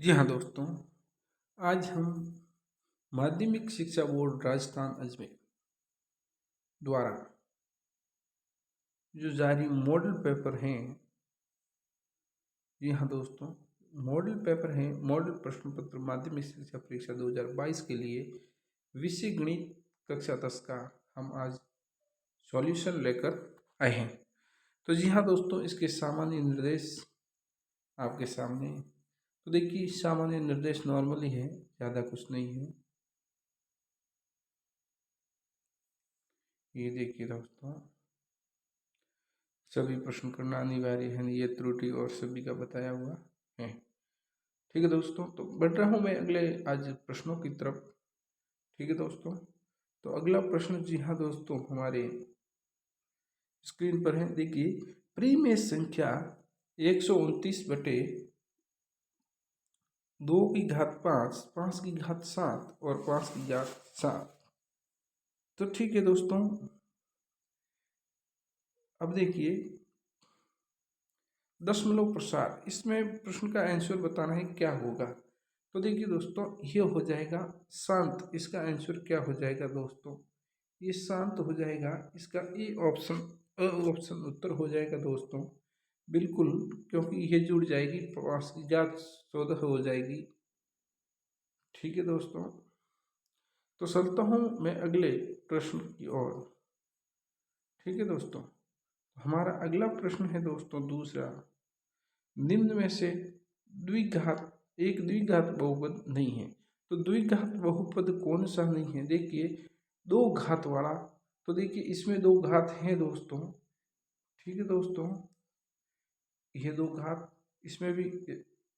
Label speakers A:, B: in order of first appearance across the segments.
A: जी हाँ दोस्तों, आज हम माध्यमिक शिक्षा बोर्ड राजस्थान अजमेर द्वारा जो जारी मॉडल पेपर हैं, जी हाँ दोस्तों, मॉडल पेपर हैं, मॉडल प्रश्न पत्र माध्यमिक शिक्षा परीक्षा 2022 के लिए विषय गणित कक्षा 10 का हम आज सॉल्यूशन लेकर आए हैं। तो जी हाँ दोस्तों, इसके सामान्य निर्देश आपके सामने। तो देखिए, सामान्य निर्देश नॉर्मल ही है, ज़्यादा कुछ नहीं है। ये देखिए दोस्तों, सभी प्रश्न करना अनिवार्य है, ये त्रुटि और सभी का बताया हुआ है। ठीक है दोस्तों, तो बढ़ रहा हूँ मैं अगले आज प्रश्नों की तरफ। ठीक है दोस्तों, तो अगला प्रश्न जी हाँ दोस्तों हमारे स्क्रीन पर है। देखिए, परिमेय संख्या 129/2 की घात 5, 5 की घात 7 और 5 की घात 7। तो ठीक है दोस्तों, अब देखिए दशमलव प्रसार, इसमें प्रश्न का आंसर बताना है क्या होगा। तो देखिए दोस्तों, ये हो जाएगा शांत। इसका आंसर क्या हो जाएगा दोस्तों, ये शांत हो जाएगा। इसका ए ऑप्शन, अ ऑप्शन उत्तर हो जाएगा दोस्तों, बिल्कुल, क्योंकि ये जुड़ जाएगी, 5 की घात 14 हो जाएगी। ठीक है दोस्तों, तो चलता हूँ मैं अगले प्रश्न की ओर। ठीक है दोस्तों, हमारा अगला प्रश्न है दोस्तों दूसरा, निम्न में से द्विघात एक द्विघात बहुपद नहीं है। तो द्विघात बहुपद कौन सा नहीं है, देखिए दो घात वाला। तो देखिए इसमें दो घात हैं दोस्तों। ठीक है दोस्तों, ये दो घात, इसमें भी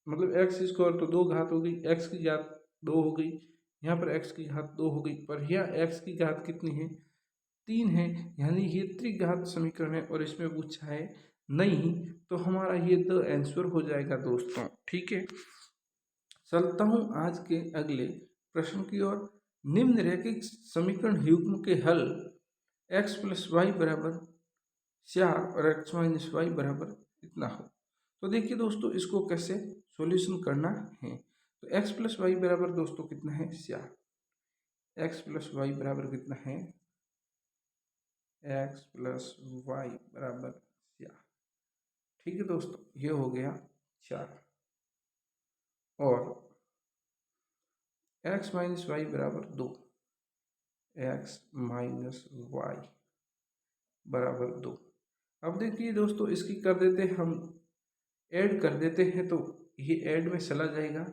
A: मतलब एक्स स्क्वायर तो दो घात हो गई, एक्स की घात दो हो गई, यहाँ पर एक्स की घात दो हो गई, पर यहाँ एक्स की घात कितनी है, 3 है, यानी ये त्रिघात समीकरण है और इसमें पूछा है नहीं। तो हमारा ये द आंसर हो जाएगा दोस्तों। ठीक है, चलता हूँ आज के अगले प्रश्न की ओर। निम्नलिखित समीकरण युग्म के हल x+y बराबर 4 और x-y बराबर इतना हो। तो देखिए दोस्तों, इसको कैसे सॉल्यूशन करना है। तो x+y बराबर दोस्तों कितना है, 4। x+y बराबर कितना है, x+y बराबर 4। ठीक है दोस्तों, ये हो गया 4 और x-y बराबर 2, x-y बराबर 2। अब देखिए दोस्तों, इसकी कर देते हम ऐड कर देते हैं, तो ये ऐड में चला जाएगा।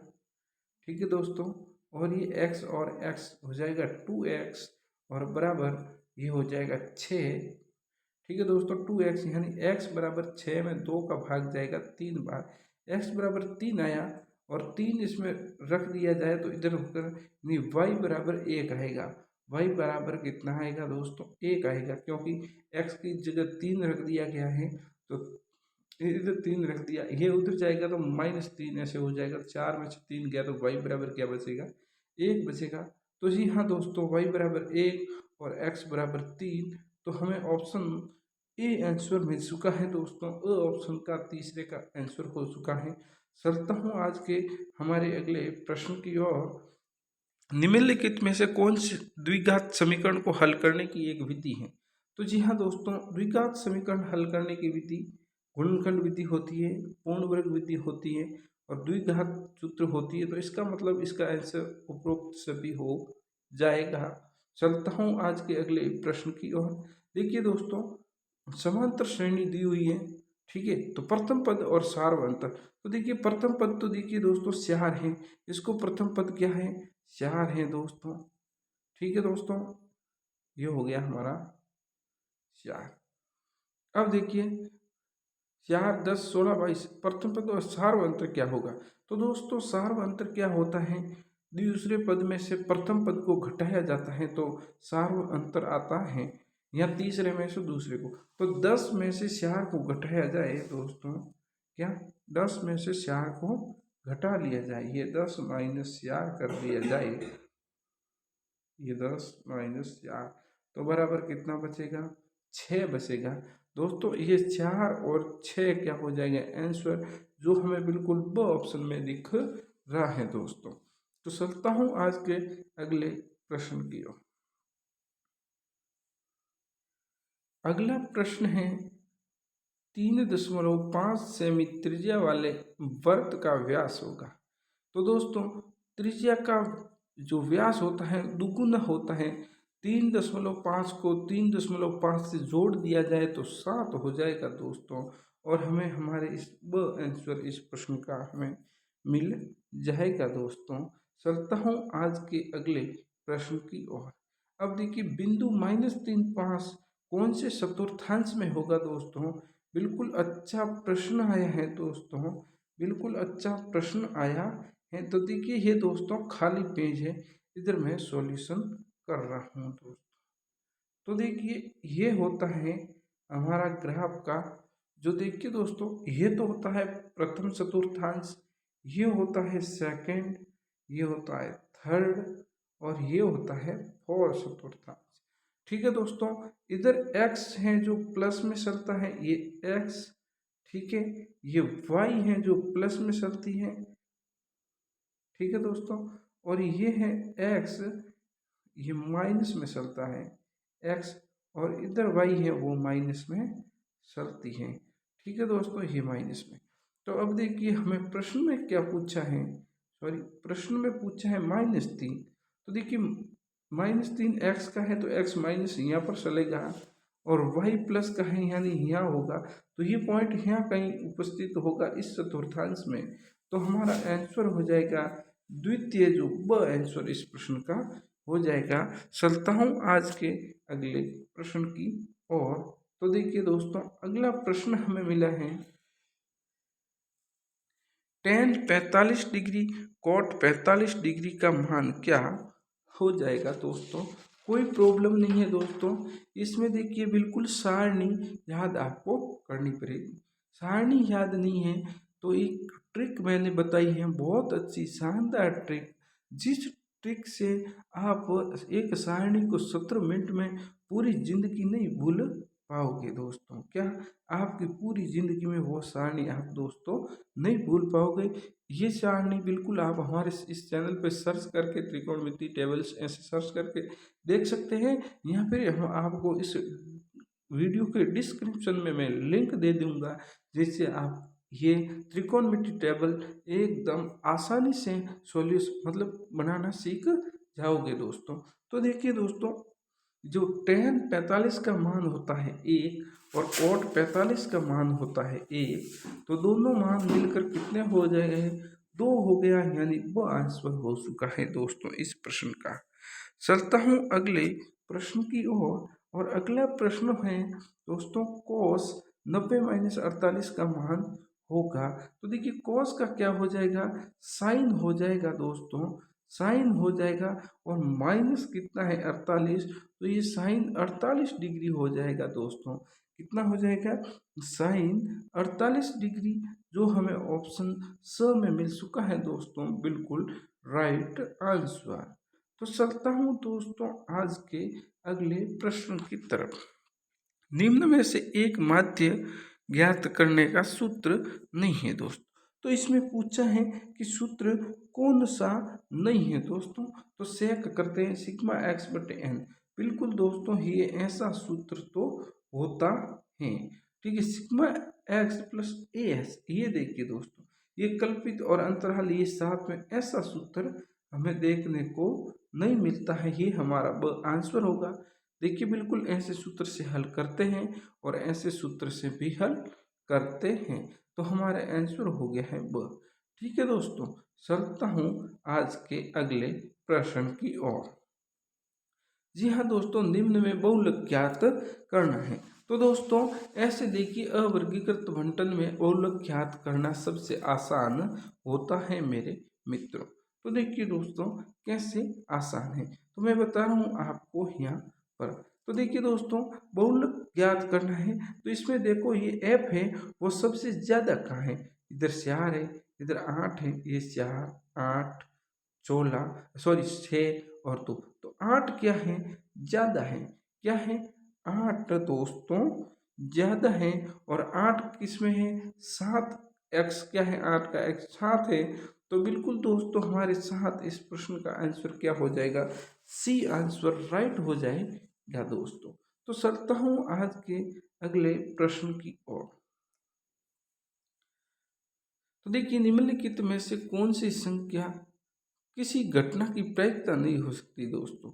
A: ठीक है दोस्तों, और ये x और x हो जाएगा 2x और बराबर ये हो जाएगा 6। ठीक है दोस्तों, 2x यानी x बराबर 6 में 2 का भाग जाएगा 3 बार। x बराबर 3 आया और 3 इसमें रख दिया जाए तो इधर होकर यानी y बराबर 1 आएगा। y बराबर कितना आएगा दोस्तों, 1 आएगा, क्योंकि x की जगह 3 रख दिया गया है। तो इधर 3 रख दिया, ये उधर जाएगा तो -3 ऐसे हो जाएगा। 4 में से 3 गया तो y बराबर क्या बचेगा, 1 बचेगा। तो जी हाँ दोस्तों, y बराबर 1 और x बराबर 3। तो हमें ऑप्शन ए आंसर मिल चुका है दोस्तों, अ ऑप्शन का तीसरे का आंसर हो चुका है। चलता हूँ आज के हमारे अगले प्रश्न की ओर। निम्नलिखित में से कौन सी द्विघात समीकरण को हल करने की एक विधि है। तो जी हाँ दोस्तों, द्विघात समीकरण हल करने की विधि गुणनखंड विधि होती है, पूर्ण वर्ग विधि होती है और द्विघात सूत्र होती है। तो इसका मतलब इसका आंसर उपरोक्त सभी हो जाएगा। चलता हूँ आज के अगले प्रश्न की ओर। देखिए दोस्तों, समांतर श्रेणी दी हुई है। ठीक है, तो प्रथम पद और सार्वंतर। तो देखिए प्रथम पद तो देखिए दोस्तों 4 है, इसको प्रथम पद क्या है, 4 है दोस्तों। ठीक है दोस्तों, ये हो गया हमारा 4। अब देखिए 4, 10, 16, 22 प्रथम पद और सार्वंतर क्या होगा। तो दोस्तों सार्वंतर क्या होता है, दूसरे पद में से प्रथम पद को घटाया जाता है तो सार्वंतर आता है, या तीसरे में से दूसरे को। तो 10 में से 4 को घटाया जाए दोस्तों, क्या 10 में से 4 को घटा लिया जाए, ये 10 - 4 कर दिया जाए, ये 10 - 4 तो बराबर कितना बचेगा, 6 बचेगा दोस्तों। ये 4 और 6 क्या हो जाएगा आंसर, जो हमें बिल्कुल ब ऑप्शन में दिख रहा है दोस्तों। तो चलता हूँ आज के अगले प्रश्न की ओर। अगला प्रश्न है 3.5 सेमी त्रिज्या वाले वृत्त का व्यास होगा। तो दोस्तों त्रिज्या का जो व्यास होता है दुगुना होता है। 3.5 को 3.5 से जोड़ दिया जाए तो 7 हो जाएगा दोस्तों, और हमें हमारे इस आंसर इस प्रश्न का हमें मिल जाएगा दोस्तों। चलता हूँ आज के अगले प्रश्न की ओर। अब देखिए बिंदु -3.5 कौन से चतुर्थांश में होगा दोस्तों। बिल्कुल अच्छा प्रश्न आया है दोस्तों, बिल्कुल अच्छा प्रश्न आया है। तो देखिए ये दोस्तों खाली पेज है, इधर मैं सॉल्यूशन कर रहा हूँ दोस्तों। तो देखिए ये होता है हमारा ग्राफ का, जो देखिए दोस्तों ये तो होता है प्रथम चतुर्थांश, ये होता है सेकंड, ये होता है थर्ड, और ये होता है फोर्थ चतुर्थांश। ठीक है दोस्तों, इधर x है जो प्लस में चलता है, ये x, ठीक है, ये y है जो प्लस में चलती है, ठीक है दोस्तों, और ये है x, ये माइनस में चलता है x, और इधर y है वो माइनस में चलती है। ठीक है दोस्तों, ये माइनस में। तो अब देखिए हमें प्रश्न में क्या पूछा है, सॉरी प्रश्न में पूछा है -3। तो देखिए -3 x का है तो x माइनस यहाँ पर चलेगा, और y प्लस का है यानी यहाँ होगा, तो ये पॉइंट यहाँ कहीं उपस्थित होगा इस चतुर्थांश में। तो हमारा आंसर हो जाएगा द्वितीय, जो ब आंसर इस प्रश्न का हो जाएगा। चलता हूँ आज के अगले प्रश्न की ओर। तो देखिए दोस्तों अगला प्रश्न हमें मिला है tan 45 डिग्री cot 45 डिग्री का मान क्या हो जाएगा दोस्तों। कोई प्रॉब्लम नहीं है दोस्तों, इसमें देखिए बिल्कुल सारणी याद आपको करनी पड़ेगी। सारणी याद नहीं है तो एक ट्रिक मैंने बताई है, बहुत अच्छी शानदार ट्रिक, जिस ट्रिक से आप एक सारणी को 17 मिनट में पूरी जिंदगी नहीं भूल पाओगे दोस्तों। क्या आपकी पूरी जिंदगी में वो सारणी आप दोस्तों नहीं भूल पाओगे। ये सारणी बिल्कुल आप हमारे इस चैनल पे सर्च करके त्रिकोणमिति टेबल्स ऐसे सर्च करके देख सकते हैं। यहाँ पे हम आपको इस वीडियो के डिस्क्रिप्शन में मैं लिंक दे दूंगा, जिससे आप ये त्रिकोणमिति टेबल एकदम आसानी से सॉल्यूशन मतलब बनाना सीख जाओगे दोस्तों। तो देखिए दोस्तों जो tan 45 का मान होता है 1 और cot 45 का मान होता है 1, तो दोनों मान मिलकर कितने हो जाएंगे, 2 हो गया, यानी वो आंसर हो चुका है दोस्तों इस प्रश्न का। चलता हूँ अगले प्रश्न की ओर, और अगला प्रश्न है दोस्तों cos 90 - 48 का मान होगा। तो देखिए cos का क्या हो जाएगा, साइन हो जाएगा दोस्तों, साइन हो जाएगा, और माइनस कितना है 48, तो ये साइन 48 डिग्री हो जाएगा दोस्तों। कितना हो जाएगा, साइन 48 डिग्री, जो हमें ऑप्शन स में मिल चुका है दोस्तों, बिल्कुल राइट आंसर। तो चलता हूँ दोस्तों आज के अगले प्रश्न की तरफ। निम्न में से एक माध्य ज्ञात करने का सूत्र नहीं है दोस्तों। तो इसमें पूछा है कि सूत्र कौन सा नहीं है दोस्तों। तो सेक करते हैं सिग्मा एक्स बटे एन। बिल्कुल दोस्तों ये ऐसा सूत्र तो होता है, ठीक है, sigma x plus A S. ये देखिए दोस्तों ये कल्पित और अंतराल ये साथ में, ऐसा सूत्र हमें देखने को नहीं मिलता है, ये हमारा ब आंसर होगा। देखिए बिल्कुल ऐसे सूत्र से हल करते हैं और ऐसे सूत्र से भी हल करते हैं, तो हमारा आंसर हो गया है ब। ठीक है दोस्तों, चलता हूँ आज के अगले प्रश्न की ओर। जी हाँ दोस्तों, निम्न में बहुलक ज्ञात करना है। तो दोस्तों ऐसे देखिए अवर्गीकृत बंटन में बहुलक ज्ञात करना सबसे आसान होता है मेरे मित्रों। तो देखिए दोस्तों कैसे आसान है, तो मैं बता रहा हूँ आपको यहाँ पर। तो देखिए दोस्तों बहुलक ज्ञात करना है, तो इसमें देखो ये f है वो सबसे ज़्यादा कहाँ है, इधर 4 है, इधर 8 है, ये 4 8 16 सॉरी 6 और 2, तो 8 क्या है, ज़्यादा है। क्या है, 8 दोस्तों ज़्यादा है, और 8 किस में है, 7 x क्या है, 8 का x 7 है, तो बिल्कुल दोस्तों हमारे साथ इस प्रश्न का आंसर क्या हो जाएगा, सी आंसर राइट हो जाएगा दोस्तों। तो चलता हूँ आज के अगले प्रश्न की ओर। तो देखिए, निम्नलिखित में से कौन सी संख्या किसी घटना की प्रायिकता नहीं हो सकती दोस्तों।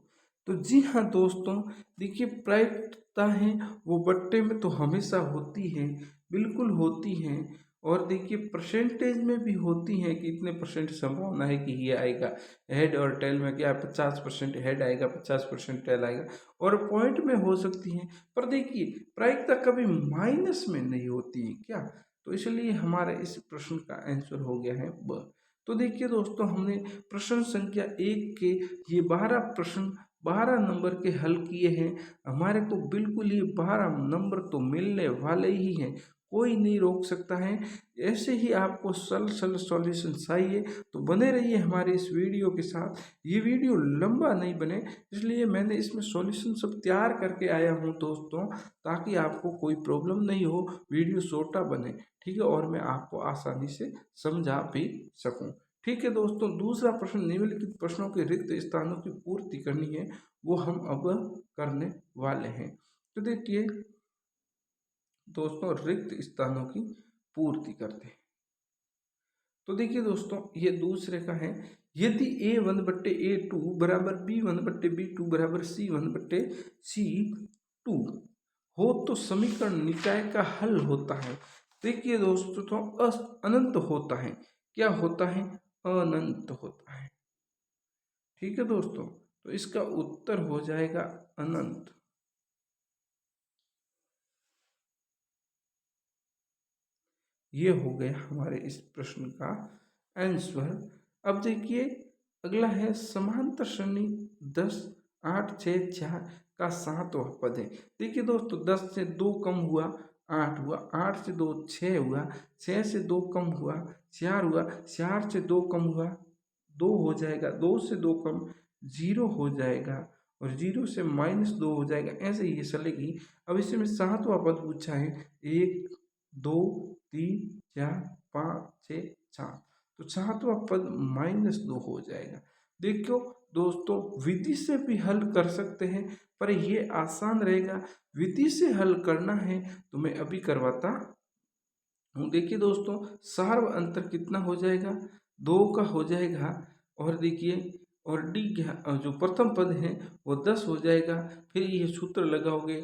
A: तो जी हाँ दोस्तों, देखिए प्रायिकता है वो बट्टे में तो हमेशा होती है, बिल्कुल होती है। और देखिए परसेंटेज में भी होती है कि इतने परसेंट संभावना है कि ये आएगा। हेड और टेल में क्या 50% हेड आएगा, 50% टेल आएगा। और पॉइंट में हो सकती है, पर देखिए प्रायिकता कभी माइनस में नहीं होती है क्या। तो इसलिए हमारा इस प्रश्न का आंसर हो गया है ब। तो देखिए दोस्तों, हमने प्रश्न संख्या 1 के ये 12 प्रश्न 12 नंबर के हल किए हैं। हमारे को बिल्कुल ये 12 नंबर तो मिलने वाले ही हैं, कोई नहीं रोक सकता है। ऐसे ही आपको सल सॉल्यूशन चाहिए तो बने रहिए हमारे इस वीडियो के साथ। ये वीडियो लंबा नहीं बने, इसलिए मैंने इसमें सॉल्यूशन सब तैयार करके आया हूँ दोस्तों, ताकि आपको कोई प्रॉब्लम नहीं हो, वीडियो छोटा बने, ठीक है, और मैं आपको आसानी से समझा भी सकूं। ठीक है दोस्तों, दूसरा प्रश्न, निम्नलिखित प्रश्नों के रिक्त स्थानों की पूर्ति करनी है, वो हम अब करने वाले हैं। तो देखिए दोस्तों, रिक्त स्थानों की पूर्ति करते हैं। तो देखिए दोस्तों, ये दूसरे का है, यदि A1/A2 बराबर B1/B2 बराबर C1/C2 हो तो समीकरण निकाय का हल होता है। देखिए दोस्तों, तो अनंत होता है। क्या होता है? अनंत होता है। ठीक है दोस्तों, तो इसका उत्तर हो जाएगा अनंत। ये हो गया हमारे इस प्रश्न का आंसर। अब देखिए अगला है, समांतर श्रेणी 10 8 6 4 का 7वां पद है। देखिए दोस्तों, 10 से 2 कम हुआ 8 हुआ, 8 से 2 6 हुआ, 6 से 2 कम हुआ 4 हुआ, 4 से 2 कम हुआ 2 हो जाएगा, 2 से 2 कम 0 हो जाएगा, और 0 से -2 हो जाएगा। ऐसे ही ये चलेगी। अब इसमें 7वां पद पूछा है, 1 2 3 4 5 6 7, तो 7वां पद -2 हो जाएगा। देखो दोस्तों, विधि से भी हल कर सकते हैं, पर ये आसान रहेगा। विधि से हल करना है तो मैं अभी करवाता हूँ। देखिए दोस्तों, सार्व अंतर कितना हो जाएगा, 2 का हो जाएगा। और देखिए, और डी जो प्रथम पद है वो 10 हो जाएगा। फिर ये सूत्र लगाओगे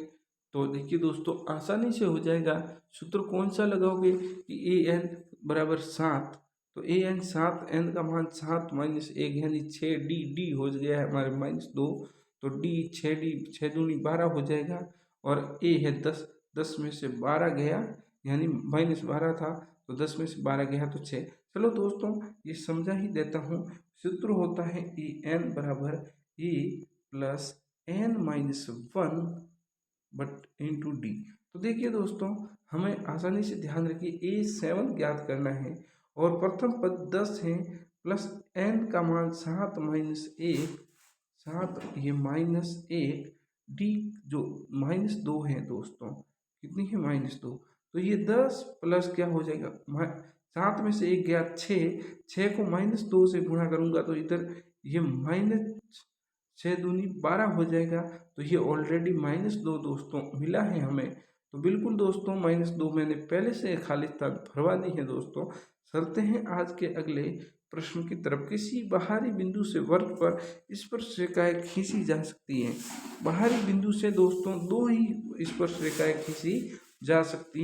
A: तो देखिए दोस्तों, आसानी से हो जाएगा। सूत्र कौन सा लगाओगे कि an बराबर 7, तो an 7, n का मान 7 -1 यानी 6d, d हो गया है हमारे -2, तो d 6d 6 दूनी 12 हो जाएगा। और a है 10, 10 में से 12 गया यानी -12 था, तो 10 में से 12 गया तो 6। चलो दोस्तों, ये समझा ही देता हूँ। सूत्र होता है ए एन बराबर A plus n-1 but into D. तो देखिए दोस्तों, हमें आसानी से ध्यान रखिए, A7 ज्ञात करना है और प्रथम पद 10 है, प्लस n का मान 7 -1, 7 ये -1, डी जो -2 है दोस्तों, कितनी है -2, तो ये 10 प्लस क्या हो जाएगा, 7 में से 1 गया 6, 6 को -2 से गुणा करूंगा तो इधर ये -6 दूनी 12 हो जाएगा। तो ये ऑलरेडी -2 दोस्तों मिला है हमें। तो बिल्कुल दोस्तों, -2 मैंने पहले से खाली स्थान भरवा दी है दोस्तों। चलते हैं आज के अगले प्रश्न की तरफ। किसी बाहरी बिंदु से वर्ग पर स्पर्श रेखाएं खींची जा सकती हैं। बाहरी बिंदु से दोस्तों 2 ही स्पर्श रेखाएं खींची जा सकती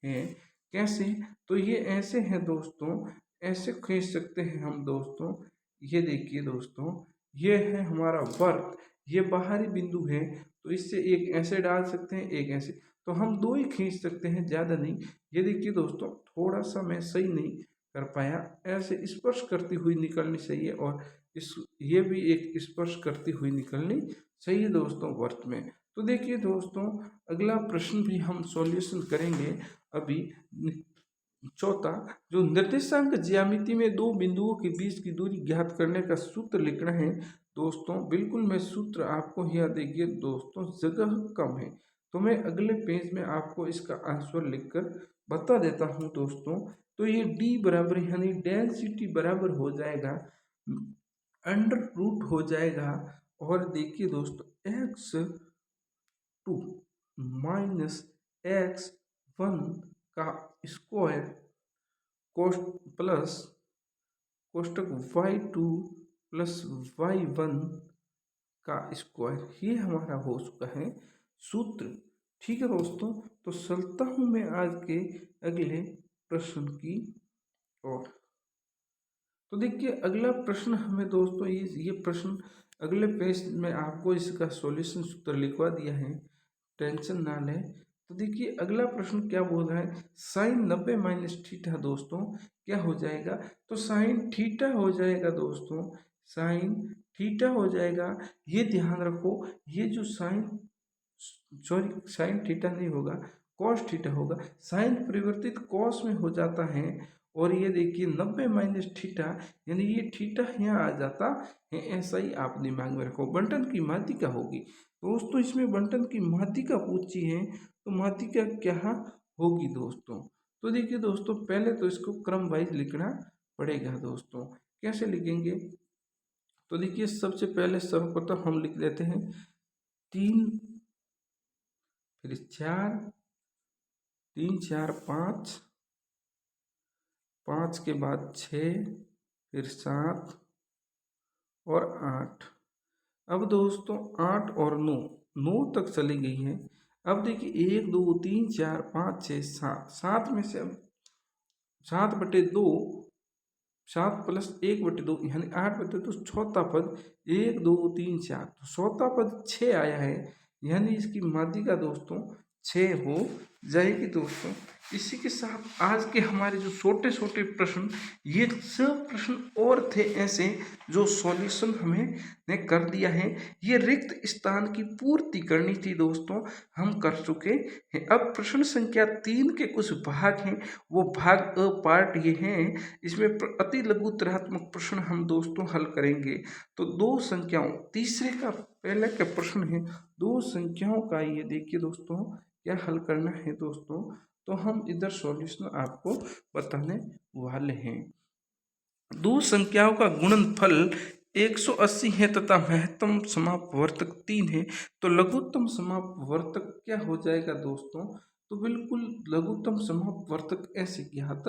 A: हैं। कैसे? तो ये ऐसे हैं दोस्तों, ऐसे खींच सकते हैं हम दोस्तों। ये देखिए दोस्तों, ये है हमारा वर्ग, ये बाहरी बिंदु है, तो इससे एक ऐसे डाल सकते हैं, एक ऐसे, तो हम 2 ही खींच सकते हैं, ज़्यादा नहीं। ये देखिए दोस्तों, थोड़ा सा मैं सही नहीं कर पाया, ऐसे स्पर्श करती हुई निकलनी चाहिए, और इस ये भी एक स्पर्श करती हुई निकलनी चाहिए दोस्तों वर्त में। तो देखिए दोस्तों, अगला प्रश्न भी हम सॉल्यूशन करेंगे अभी। चौथा, जो निर्देशांक ज्यामिति में दो बिंदुओं के बीच की दूरी ज्ञात करने का सूत्र लिखना है दोस्तों। बिल्कुल मैं सूत्र आपको यहाँ देखिए दोस्तों, जगह कम है तो मैं अगले पेज में आपको इसका आंसर लिखकर बता देता हूँ दोस्तों। तो ये डी बराबर यानी डेंसिटी बराबर हो जाएगा अंडर रूट हो जाएगा। और देखिए दोस्तों x two minus x one का स्क्वायर कोष्ट प्लस कोष्टक y2 प्लस y1 का स्क्वायर, ये हमारा हो चुका है सूत्र। ठीक है दोस्तों, तो चलता हूँ मैं आज के अगले प्रश्न की ओर। तो देखिए अगला प्रश्न हमें दोस्तों ये प्रश्न अगले पेज में आपको इसका सॉल्यूशन सूत्र लिखवा दिया है, टेंशन ना लें। तो देखिए अगला प्रश्न क्या बोल रहा है, साइन 90 माइनस थीटा दोस्तों क्या हो जाएगा, तो साइन थीटा हो जाएगा दोस्तों, साइन थीटा हो जाएगा। ये ध्यान रखो, ये जो साइन साइन थीटा नहीं होगा, कॉस थीटा होगा। साइन परिवर्तित कॉस में हो जाता है। और ये देखिए 90 माइनस थीटा यानी ये थीटा यहाँ आ जाता है। ऐसा ही आप दिमाग में रखो। बंटन की माध्यिका होगी दोस्तों, इसमें बंटन की माध्यिका पूछी है, तो माध्यिका क्या होगी दोस्तों। तो देखिए दोस्तों पहले तो इसको क्रम वाइज लिखना पड़ेगा दोस्तों। कैसे लिखेंगे, तो देखिए सबसे पहले सर्वप्रथम हम लिख लेते हैं 3 फिर 4 3 4 5 5 के बाद 6 फिर 7 और 8। अब दोस्तों 8 और 9 तक चली गई है। अब देखिए 1 2 3 4 5 6 7 7 में से अब 7/2 7 प्लस 1/2 यानी 8/2, तो चौथा पद 1 2 3 4, तो चौथा पद 6 आया है, यानी इसकी माध्यिका दोस्तों 6 हो जाएगी दोस्तों। इसी के साथ आज के हमारे जो छोटे छोटे प्रश्न, ये सब प्रश्न और थे ऐसे जो सॉल्यूशन हमें ने कर दिया है। ये रिक्त स्थान की पूर्ति करनी थी दोस्तों, हम कर चुके हैं। अब प्रश्न संख्या 3 के कुछ भाग हैं, वो भाग अ पार्ट ये हैं। इसमें अति लघुतरात्मक प्रश्न हम दोस्तों हल करेंगे। तो दो संख्याओं, तीसरे का पहले का प्रश्न है दो संख्याओं का, ये देखिए दोस्तों क्या हल करना है दोस्तों। तो हम इधर सॉल्यूशन आपको बताने वाले हैं। दो संख्याओं का गुणनफल 180 है तथा महत्तम समापवर्तक 3 है, तो लघुत्तम समापवर्तक क्या हो जाएगा दोस्तों। तो बिल्कुल लघुत्तम समापवर्तक ऐसे ज्ञात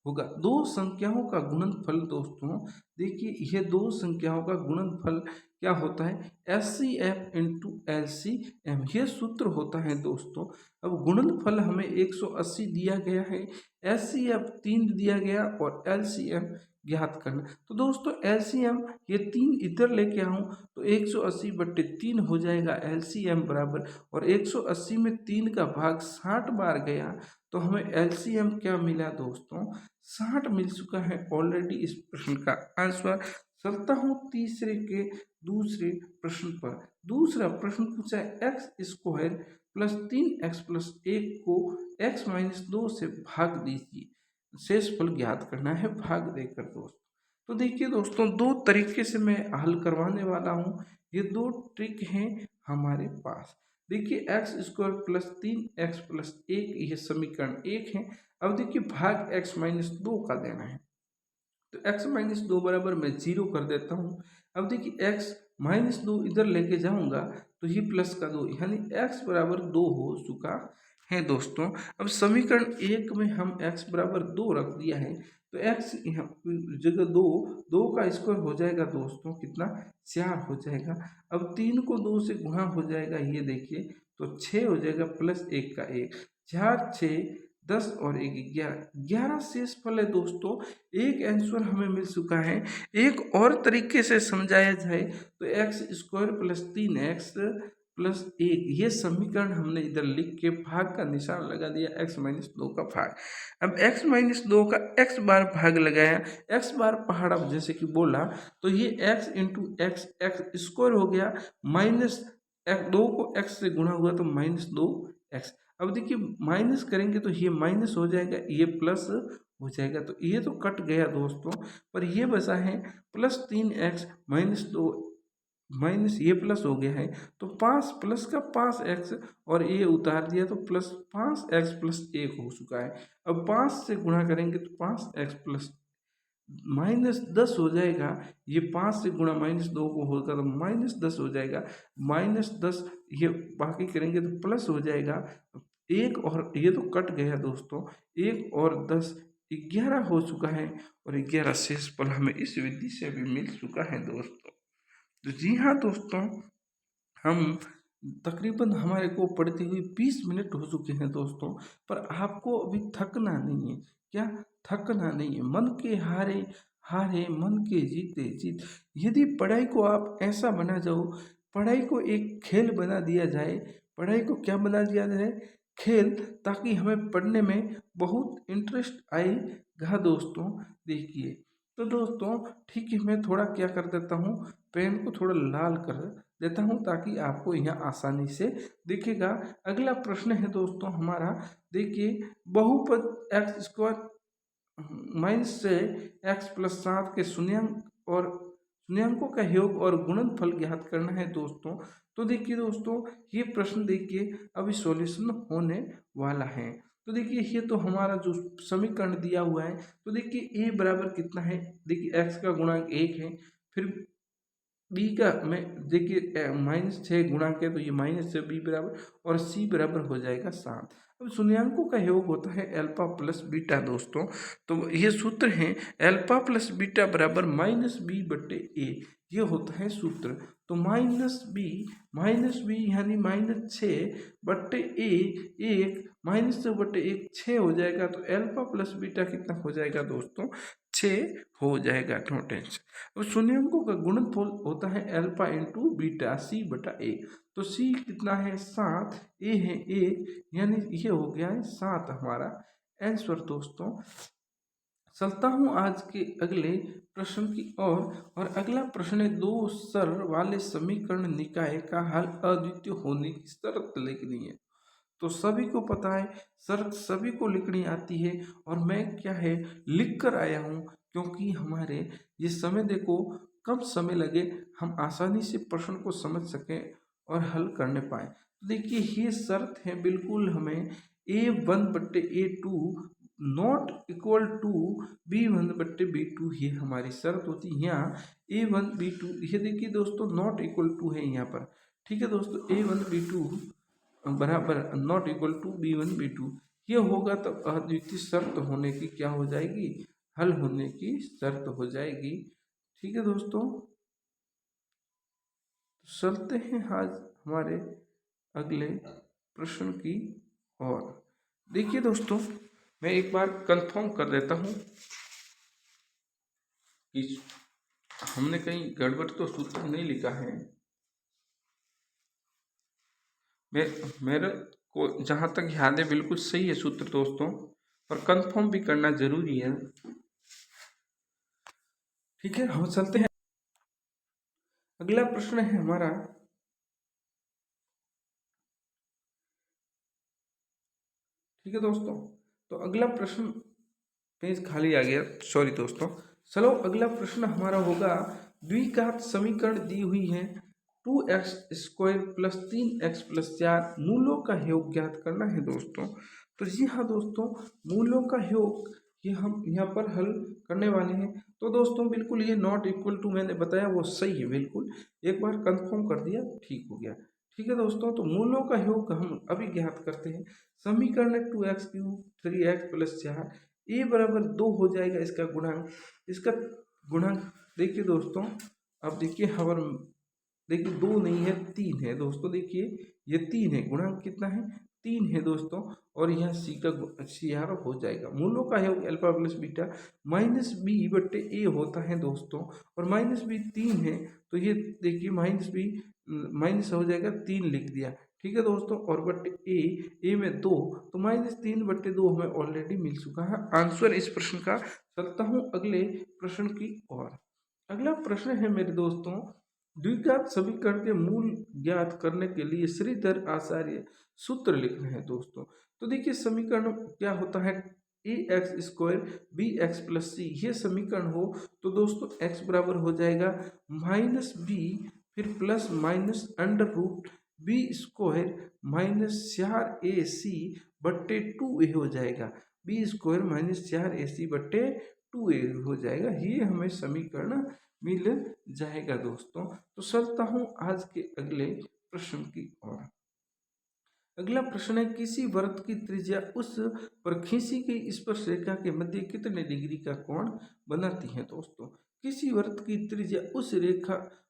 A: होगा। दो संख्याओं का गुणनफल दोस्तों, देखिए यह दो संख्याओं का गुणनफल क्या होता है, HCF इंटू LCM, यह सूत्र होता है दोस्तों। अब गुणनफल हमें 180 दिया गया है, HCF 3 दिया गया और LCM ज्ञात करना। तो दोस्तों LCM ये 3 इधर लेके आऊँ तो 180/3 हो जाएगा LCM बराबर, और 180 में 3 का भाग 60 बार गया, तो हमें LCM क्या मिला दोस्तों, 60 मिल चुका है ऑलरेडी इस प्रश्न का आंसर। चलता हूँ तीसरे के दूसरे प्रश्न पर। दूसरा प्रश्न पूछा है x² प्लस 3x प्लस 1 को x-2 से भाग दीजिए, शेष फल ज्ञात करना है भाग देकर दोस्तों। तो देखिए दोस्तों दो तरीके से मैं हल करवाने वाला हूँ, ये दो ट्रिक हैं हमारे पास। देखिए x² प्लस 3x प्लस 1 ये समीकरण 1 है। अब देखिए भाग x-2 का देना है, तो x-2 बराबर मैं 0 कर देता हूँ। अब देखिए x-2 इधर लेके जाऊंगा तो ये प्लस का 2 यानी x बराबर 2 हो चुका है दोस्तों। अब समीकरण 1 में हम x बराबर 2 रख दिया है, तो x यहाँ जगह 2 का स्क्वायर हो जाएगा दोस्तों कितना, 4 हो जाएगा। अब 3 को 2 से गुणा हो जाएगा, ये देखिए तो 6 हो जाएगा प्लस 1 का 1, 4 6 10 और 1 11 शेष फल है दोस्तों। एक आंसर हमें मिल चुका है। एक और तरीके से समझाया जाए तो x² प्लस 3x प्लस 1 ये समीकरण हमने इधर लिख के भाग का निशान लगा दिया, x-2 का भाग। अब x-2 का x बार भाग लगाया, x बार पहाड़ अब जैसे कि बोला, तो ये x इंटू x² हो गया, माइनस 2 को x से गुणा हुआ तो -2x। अब देखिए माइनस करेंगे तो ये माइनस हो जाएगा, ये प्लस हो जाएगा, तो ये तो कट गया दोस्तों, पर ये बचा है प्लस 3x -2 माइनस ये प्लस हो गया है, तो 5 प्लस का 5x और ये उतार दिया तो प्लस 5x+1 हो चुका है। अब 5 से गुणा करेंगे तो 5x प्लस -10 हो जाएगा। ये 5 से गुणा -2 को होगा तो -10 हो जाएगा। -10 ये बाकी करेंगे तो प्लस हो जाएगा। एक और ये तो कट गया दोस्तों, 1 और 10 11 हो चुका है और 11 शेषफल हमें इस विधि से भी मिल चुका है दोस्तों। तो जी हाँ दोस्तों, हम तकरीबन हमारे को पढ़ते हुए 20 मिनट हो चुके हैं दोस्तों, पर आपको अभी थकना नहीं है। क्या थकना नहीं है? मन के हारे हारे, मन के जीते जीत। यदि पढ़ाई को आप ऐसा बना जाओ, पढ़ाई को एक खेल बना दिया जाए, पढ़ाई को क्या बना दिया जाए? खेल, ताकि हमें पढ़ने में बहुत इंटरेस्ट आएगा दोस्तों। देखिए तो दोस्तों ठीक है, मैं थोड़ा क्या कर देता हूँ, पेन को थोड़ा लाल कर देता हूँ ताकि आपको यहाँ आसानी से दिखेगा। अगला प्रश्न है दोस्तों हमारा, देखिए बहुपद x² माइनस से x+7 के शून्यांक और शून्यांकों का योग और गुणनफल ज्ञात करना है दोस्तों। तो देखिए दोस्तों, ये प्रश्न देखिए अभी सॉल्यूशन होने वाला है। तो देखिए ये तो हमारा जो समीकरण दिया हुआ है, तो देखिए a बराबर कितना है, देखिए x का गुणांक 1 है, फिर बी का में देखिए -6 गुणांक है तो ये -6 b बराबर, और c बराबर हो जाएगा 7। अब शून्यांकों का योग होता है अल्फा प्लस बीटा दोस्तों। तो ये सूत्र है अल्फा प्लस बीटा बराबर -b/a, ये होता है सूत्र। तो -b यानी -6/a, 1 -6/1 6 हो जाएगा। तो अल्फा प्लस बीटा कितना हो जाएगा दोस्तों? 6 हो जाएगा, नो टेंशन। अब शून्यांकों का गुणनफल होता है अल्फा इंटू बीटा, c/a। तो c कितना है? 7, a है 1, यानी ये हो गया है 7 हमारा आंसर दोस्तों। चलता हूँ आज के अगले प्रश्न की और अगला प्रश्न है, दो चर वाले समीकरण निकाय का हल अद्वितीय होने की शर्त लिखनी है। तो सभी को पता है शर्त सभी को लिखनी आती है, और मैं क्या है लिख कर आया हूँ, क्योंकि हमारे ये समय देखो कम समय लगे, हम आसानी से प्रश्न को समझ सकें और हल करने पाए। तो देखिए ये शर्त है बिल्कुल हमें, a1/a2 not equal to b1/b2, ये हमारी शर्त होती है। यहाँ a1 b2, ये देखिए दोस्तों नॉट इक्वल टू है यहाँ पर, ठीक है दोस्तों, a1 b2 बराबर not equal to b1 b2, ये होगा तो अद्वितीय शर्त होने की क्या हो जाएगी? हल होने की शर्त हो जाएगी। ठीक है दोस्तों, चलते हैं आज हमारे अगले प्रश्न की ओर। देखिए दोस्तों, मैं एक बार कंफर्म कर देता हूँ कि हमने कहीं गड़बड़ तो सूत्र नहीं लिखा है। मेरे को जहाँ तक याद है बिल्कुल सही है सूत्र दोस्तों, पर कंफर्म भी करना जरूरी है। ठीक है, हम चलते हैं। अगला प्रश्न है हमारा, ठीक है दोस्तों, तो अगला प्रश्न, पेज खाली आ गया, सॉरी दोस्तों। चलो अगला प्रश्न हमारा होगा, द्विघात समीकरण दी हुई है 2x² + 3x+4 मूलों का योग ज्ञात करना है दोस्तों। तो जी हाँ दोस्तों, मूलों का योग ये हम यहाँ पर हल करने वाले हैं। तो दोस्तों बिल्कुल ये नॉट इक्वल टू मैंने बताया वो सही है, बिल्कुल एक बार कंफर्म कर दिया, ठीक हो गया। ठीक है दोस्तों, तो मूलों का योग हम अभी ज्ञात करते हैं। समीकरण 2x³ 3x+4, ए बराबर 2 हो जाएगा इसका गुणांक। इसका गुणांक देखिए दोस्तों, अब देखिए हमारे, देखिए 2 नहीं है 3 है दोस्तों, देखिए ये 3 है, गुणांक कितना है? 3 है दोस्तों, और यहाँ सी का CR हो जाएगा। मूलों का योग अल्फा प्लस बीटा -b/a होता है दोस्तों, और -b 3 है, तो ये देखिए -b माइनस हो जाएगा, 3 लिख दिया। ठीक है दोस्तों, और बट ए में 2, तो -3/2 हमें ऑलरेडी मिल चुका है आंसर इस प्रश्न का। चलता हूँ अगले प्रश्न की ओर। अगला प्रश्न है मेरे दोस्तों, द्विघात समीकरण के मूल ज्ञात करने के लिए श्रीधर आचार्य सूत्र लिखना है दोस्तों। तो देखिए समीकरण क्या होता है, ax² bx+c, ये समीकरण हो तो दोस्तों x बराबर हो जाएगा -b, फिर plus minus under root b square minus 4ac/2a हो जाएगा। बी स्क्वायर माइनस 4ac/2a हो जाएगा। ये हमें समीकरण मिल जाएगा दोस्तों। तो चलता हूँ आज के अगले प्रश्न की ओर। अगला प्रश्न है, किसी वृत्त की त्रिज्या उस पर खींची गई स्पर्शरेखा के मध्य कितने डिग्री का कोण बनाती है दोस्तों। किसी वृत्त की त्रिज्या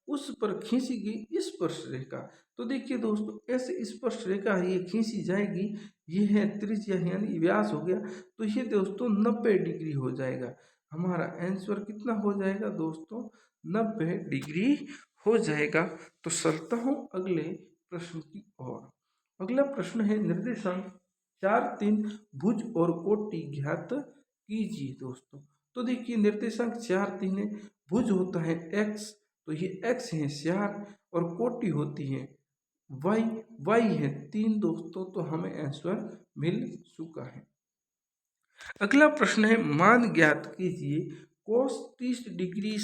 A: उस पर खींची गई स्पर्शरेखा। तो देखिए दोस्तों, ऐसे स्पर्शरेखा ये खींची जाएगी, ये है त्रिज्या यानी व्यास हो गया, तो ये दोस्तों 90 डिग्री हो जाएगा। हमारा आंसर कितना हो जाएगा दोस्तों, 90 डिग्री हो जाएगा। तो चलता हूँ अगले प्रश्न की ओर। अगला प्रश्न है, निर्देशांक 4, 3 भुज और कोटि ज्ञात कीजिए दोस्तों। तो देखिए निर्देशांक 4, 3 है, भुज होता है x, तो ये x है 4 और कोटि होती है y है 3 दोस्तों। तो हमें आंसर मिल चुका है। अगला प्रश्न है, मान ज्ञात कीजिए कोस 30 डिग्री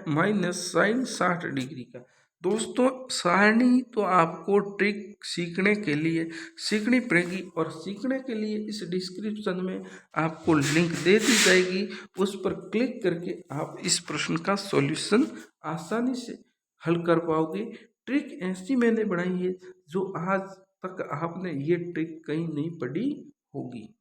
A: माइनस साइन 60 डिग्री का। दोस्तों सारणी तो आपको ट्रिक सीखने के लिए सीखनी पड़ेगी, और सीखने के लिए इस डिस्क्रिप्शन में आपको लिंक दे दी जाएगी, उस पर क्लिक करके आप इस प्रश्न का सॉल्यूशन आसानी से हल कर पाओगे। ट्रिक ऐसी मैंने बनाई है जो आज तक आपने ये ट्रिक कहीं नहीं पढ़ी होगी।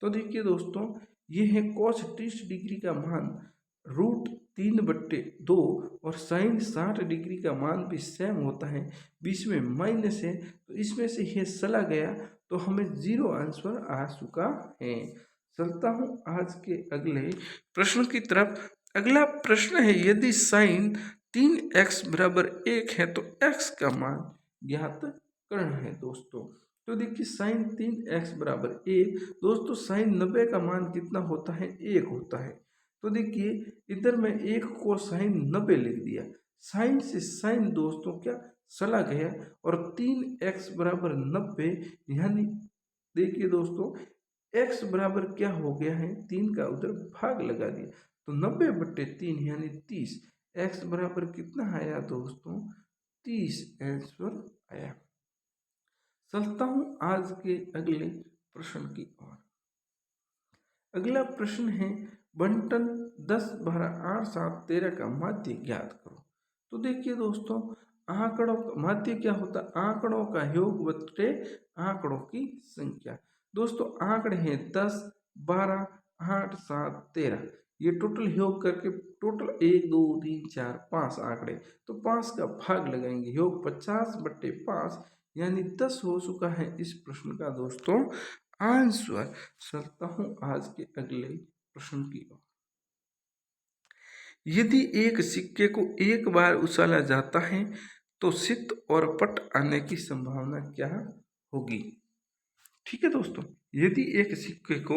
A: तो देखिए दोस्तों, ये है cos 30 डिग्री का मान √3/2 और साइन 60 डिग्री का मान भी सेम होता है, बीच में माइनस है, तो इसमें से ये चला गया तो हमें 0 आंसर आ चुका है। चलता हूँ आज के अगले प्रश्न की तरफ। अगला प्रश्न है, यदि साइन 3x बराबर 1 है तो x का मान ज्ञात करना है दोस्तों। तो देखिए साइन 3x बराबर 1, दोस्तों साइन 90 का मान कितना होता है, 1 होता है। तो देखिए इधर मैं 1 को साइन 90 लिख दिया, साइन से साइन दोस्तों क्या चला गया, और 3x बराबर 90 यानी देखिए दोस्तों x बराबर क्या हो गया है, 3 का उधर भाग लगा दिया, तो 90/3 यानी 30। x बराबर कितना आया दोस्तों, 30 आंसर आया। चलता हूँ आज के अगले प्रश्न की ओर। अगला प्रश्न है, बंटन 10, 12, 8, 7, 13 का माध्य ज्ञात करो। तो देखिए दोस्तों, आंकड़ों का माध्य क्या होता है, आंकड़ों का योग बटे आंकड़ों की संख्या। दोस्तों आंकड़े हैं 10, 12, 8, 7, 13, ये टोटल योग करके टोटल 1, 2, 3, 4, 5 आंकड़े, तो 5 का भाग लगाएंगे, योग 50/5 यानी 10 हो चुका है इस प्रश्न का दोस्तों आंसर। चलता हूं आज के अगले प्रश्न की ओर। यदि एक सिक्के को एक बार उछाला जाता है तो सित और पट आने की संभावना क्या होगी। ठीक है दोस्तों, यदि एक सिक्के को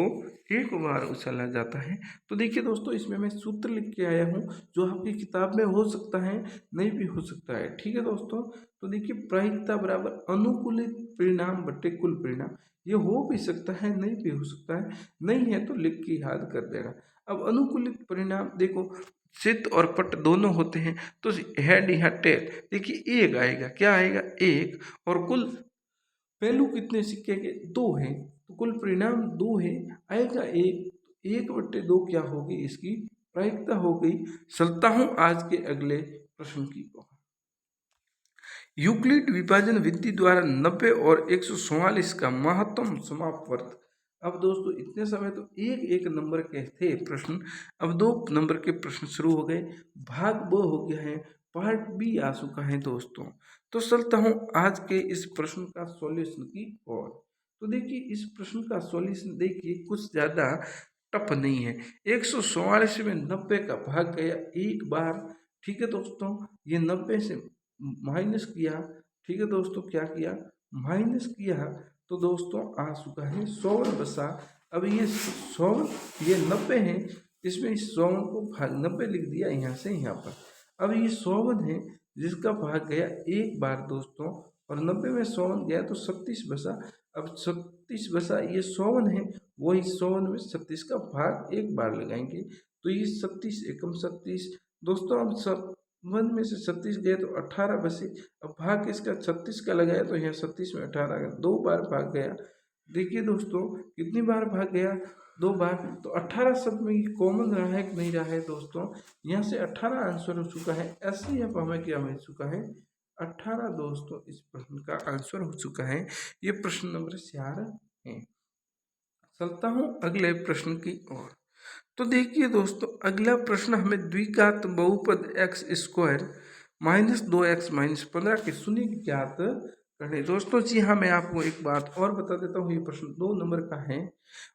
A: एक बार उछाला जाता है, तो देखिए दोस्तों इसमें मैं सूत्र लिख के आया हूँ जो आपकी किताब में हो सकता है, नहीं भी हो सकता है। ठीक है दोस्तों, तो देखिए प्रायिकता बराबर अनुकूलित परिणाम बटे कुल परिणाम, ये हो भी सकता है, नहीं भी हो सकता है, नहीं है तो लिख के याद कर देना। अब अनुकूलित परिणाम देखो, सित और पट दोनों होते हैं, तो हेड या टेल, देखिए एक आएगा, क्या आएगा, एक, और कुल पहलू कितने सिक्के के, 2 हैं, तो कुल परिणाम 2 है, आएगा 1, 1/2 क्या होगी, इसकी प्रायिकता हो गई। चलता हूं आज के अगले प्रश्न की ओर। यूक्लिड विभाजन विधि द्वारा 90 और 144 का महत्तम समापवर्त। अब दोस्तों इतने समय तो एक एक नंबर के थे प्रश्न, अब 2 नंबर के प्रश्न शुरू हो गए, भाग ब हो गया है, पार्ट बी आ चुका है दोस्तों। तो चलता हूँ आज के इस प्रश्न का सॉल्यूशन की ओर। तो देखिए इस प्रश्न का सॉल्यूशन देखिए कुछ ज़्यादा टफ नहीं है। 144 में 90 का भाग गया एक बार, ठीक है दोस्तों, ये 90 से माइनस किया, ठीक है दोस्तों, क्या किया, माइनस किया, तो दोस्तों आ चुका है 100 बसा। अब ये 100, ये 90 है, इसमें 100 को भाग 90 लिख दिया यहाँ से यहाँ पर। अब ये 100 है जिसका भाग गया एक बार दोस्तों, और 90 में 100 गया तो 36 बसा। अब 36 बसा, ये 100 है, वही 100 में 36 का भाग एक बार लगाएंगे, तो ये 36 एकम 36 दोस्तों। अब सब वन में से 36 गए तो 18 बचे। अब भाग इसका 36 का लगाया तो यहाँ 36 में 18 गया, 2 बार भाग गया। देखिए दोस्तों कितनी बार भाग गया, 2 बार। तो 18 शब्द में ये कॉमन रहा है कि नहीं रहा है दोस्तों, यहाँ से 18 आंसर हो चुका है। ऐसे अब हमें क्या मिल चुका है, 18 दोस्तों इस प्रश्न का आंसर हो चुका है। ये प्रश्न नंबर 4 है। चलता हूँ अगले प्रश्न की ओर। तो देखिए दोस्तों अगला प्रश्न हमें द्विघात बहुपद x square minus 2x minus 15 के शून्य ज्ञात करने। दोस्तों जी हाँ, मैं आपको एक बात और बता देता हूँ, ये प्रश्न 2 नंबर का है।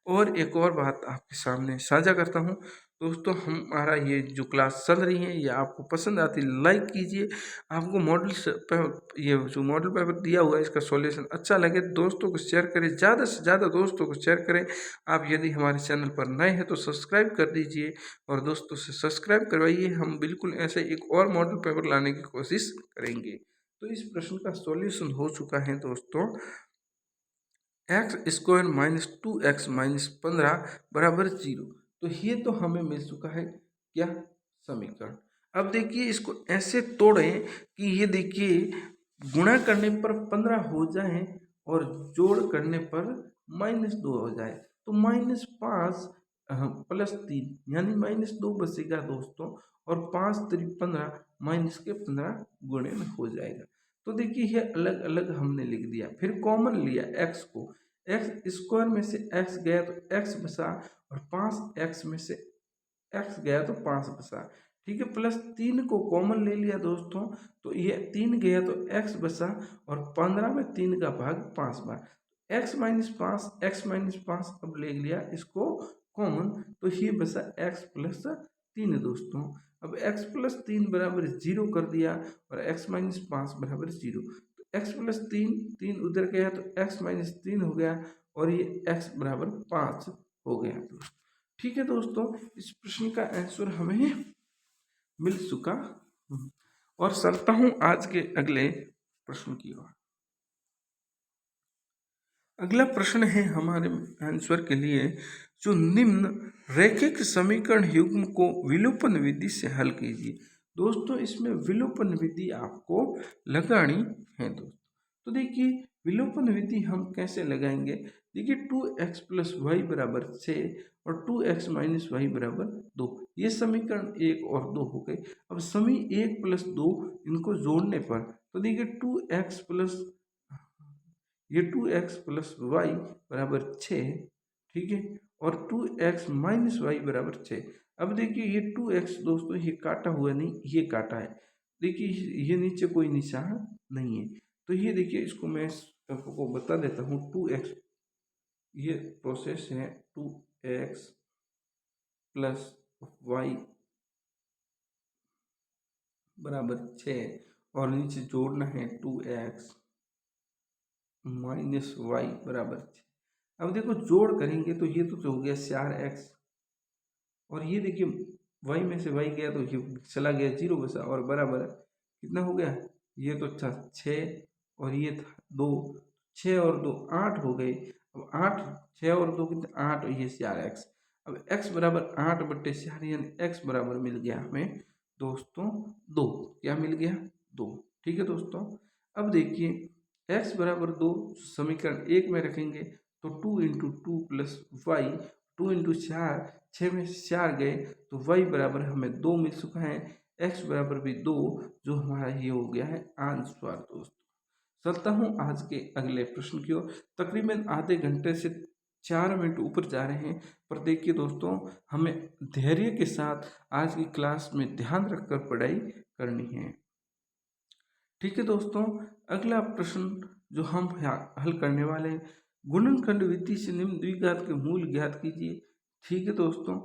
A: और एक और बात आपके सामने साझा करता हूँ दोस्तों, हमारा ये जो क्लास चल रही है ये आपको पसंद आती लाइक कीजिए। आपको ये जो मॉडल पेपर दिया हुआ है इसका सॉल्यूशन अच्छा लगे दोस्तों को शेयर करें, ज़्यादा से ज़्यादा दोस्तों को शेयर करें। आप यदि हमारे चैनल पर नए हैं तो सब्सक्राइब कर दीजिए और दोस्तों से सब्सक्राइब करवाइए। हम बिल्कुल ऐसे एक और मॉडल पेपर लाने की कोशिश करेंगे। तो इस प्रश्न का सॉल्यूशन हो चुका है दोस्तों, x square minus 2x minus 15 बराबर 0। तो ये तो हमें मिल चुका है क्या, समीकरण। अब देखिए इसको ऐसे तोड़ें कि ये देखिए गुणा करने पर 15 हो जाए और जोड़ करने पर -2 हो जाए। तो -5 प्लस 3 यानी -2 बचेगा दोस्तों, और 5 3 15 माइनस के 15 गुणे में हो जाएगा। तो देखिए ये अलग अलग हमने लिख दिया, फिर कॉमन लिया x को, एक्स स्क्वायर में से x गया तो x बचा, और 5x में से x गया तो 5 बचा। ठीक है, प्लस 3 को कॉमन ले लिया दोस्तों, तो ये 3 गया तो x बचा, और 15 में 3 का भाग 5 बार, x माइनस 5 x माइनस 5 अब ले लिया इसको कॉमन, तो ये बचा x प्लस 3 दोस्तों। अब x प्लस 3 बराबर 0 कर दिया, और x माइनस 5 बराबर 0। तो x प्लस 3 3 उधर गया तो x माइनस 3 हो गया, और ये x बराबर 5 हो गया दोस्तों। ठीक है दोस्तों, इस प्रश्न का आंसर हमें मिल चुका। और चलता हूँ आज के अगले प्रश्न की ओर। अगला प्रश्न है हमारे आंसर के लिए, जो निम्न रैखिक समीकरण युग्म को विलोपन विधि से हल कीजिए। दोस्तों इसमें विलोपन विधि आपको लगानी है दोस्तों। तो देखिए विलोपन विधि हम कैसे लगाएंगे, देखिए 2x प्लस वाई बराबर 6 और 2x माइनस वाई बराबर 2, ये समीकरण 1 और 2 हो गए। अब समी 1 प्लस 2 इनको जोड़ने पर, तो देखिए 2x प्लस ये 2x प्लस वाई बराबर 6, ठीक है, और 2x माइनस वाई बराबर 6। अब देखिए ये 2x दोस्तों ये काटा हुआ नहीं, ये काटा है, देखिए ये नीचे कोई निशान नहीं है। तो ये देखिए इसको मैं आपको बता देता हूँ, 2x ये प्रोसेस है, 2x प्लस वाई बराबर 6 और नीचे जोड़ना है 2x माइनस वाई बराबर 6। अब देखो जोड़ करेंगे तो ये तो हो गया 4x, और ये देखिए y में से y गया तो ये चला गया 0 बचा, और बराबर कितना हो गया, ये तो अच्छा 6 और ये था 2, 6 और 2 8 हो गए। अब 8 6 और 2 कितने 8, और ये 4x। अब x बराबर 8/4 यानी x बराबर मिल गया हमें दोस्तों 2। क्या मिल गया, 2। ठीक है दोस्तों, अब देखिए x बराबर 2 समीकरण 1 में रखेंगे तो 2 इंटू 2 प्लस वाई, 2 इंटू 4 6 में 4 गए तो y बराबर हमें 2 मिल चुका है, x बराबर भी 2, जो हमारा ये हो गया है आंसर दोस्तों। चलता हूँ आज के अगले प्रश्न की ओर। तकरीबन आधे घंटे से 4 मिनट ऊपर जा रहे हैं, पर देखिए दोस्तों हमें धैर्य के साथ आज की क्लास में ध्यान रखकर पढ़ाई करनी है। ठीक है दोस्तों, अगला प्रश्न जो हम हल करने वाले हैं, गुणनखंड विधि से निम्न द्विघात के मूल ज्ञात कीजिए। ठीक है दोस्तों,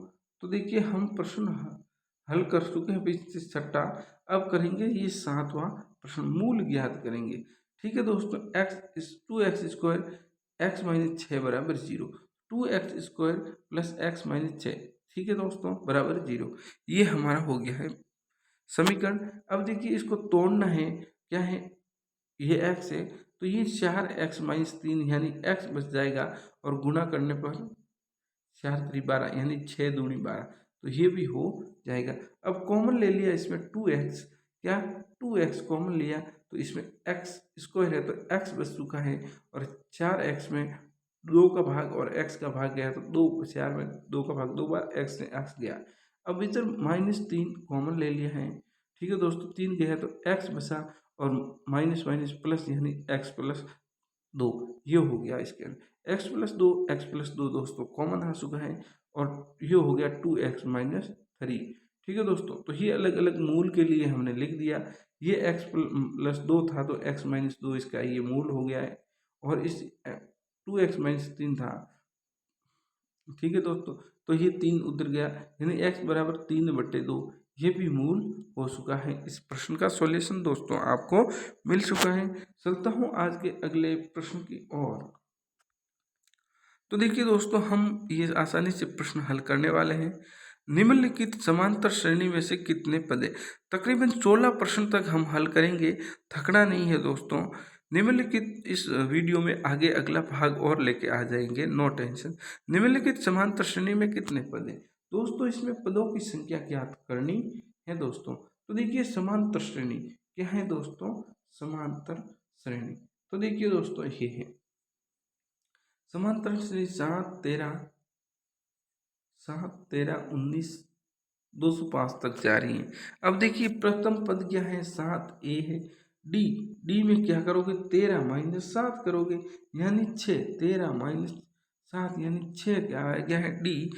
A: तो देखिए हम प्रश्न हल कर चुके हैं, पीछे 6ठा, अब करेंगे ये 7वां प्रश्न, मूल ज्ञात करेंगे। ठीक है दोस्तों, two x square x minus 6 बराबर 0, 2x square plus x minus 6, ठीक है दोस्तों, बराबर 0। ये हमारा हो गया है समीकरण। अब देखिए इसको तोड़ना है, क्या है, ये x है तो ये 4x माइनस 3 यानी x बच जाएगा, और गुणा करने पर 4 3 12 यानी 6 दूनी 12, तो ये भी हो जाएगा। अब कॉमन ले लिया इसमें 2x, क्या 2x कॉमन लिया तो इसमें x स्क्वायर है तो x बच चुका है, और 4x में 2 का भाग और x का भाग गया तो 4 में 2 का भाग 2 बार, x से x गया। अब इधर -3 कॉमन ले लिया है, ठीक है दोस्तों, 3 गया तो x बचा, और माइनस माइनस प्लस यानी x प्लस 2, ये हो गया इसके अंदर x प्लस दो दोस्तों कॉमन आ चुका है, और ये हो गया 2x माइनस 3। ठीक है दोस्तों, तो ये अलग अलग मूल के लिए हमने लिख दिया। ये x प्लस 2 था तो x माइनस 2 इसका ये मूल हो गया है, और इस 2x माइनस 3 था। ठीक है दोस्तों, तो ये 3 उधर गया, यानी x बराबर 3/2, ये भी मूल हो चुका है। इस प्रश्न का सॉल्यूशन दोस्तों आपको मिल चुका है। चलता हूँ आज के अगले प्रश्न की ओर। तो देखिए दोस्तों, हम ये आसानी से प्रश्न हल करने वाले हैं। निम्नलिखित समांतर श्रेणी में से कितने पद है? तकरीबन 16 प्रश्न तक हम हल करेंगे, थकना नहीं है दोस्तों। निम्नलिखित इस वीडियो में आगे अगला भाग और लेके आ जाएंगे, नो टेंशन। निम्नलिखित समांतर श्रेणी में कितने पद है दोस्तों? इसमें पदों की संख्या ज्ञात करनी है दोस्तों। तो देखिए समांतर श्रेणी क्या है दोस्तों? समांतर श्रेणी, तो देखिए दोस्तों ये है समांतर श्रेणी 7, 13, 19, 205 तक जा रही है। अब देखिए प्रथम पद क्या है? 7a है। डी में क्या करोगे? 13 माइनस 7 करोगे, यानी 6। 13 माइनस 7 यानी 6 क्या आ गया है? डी।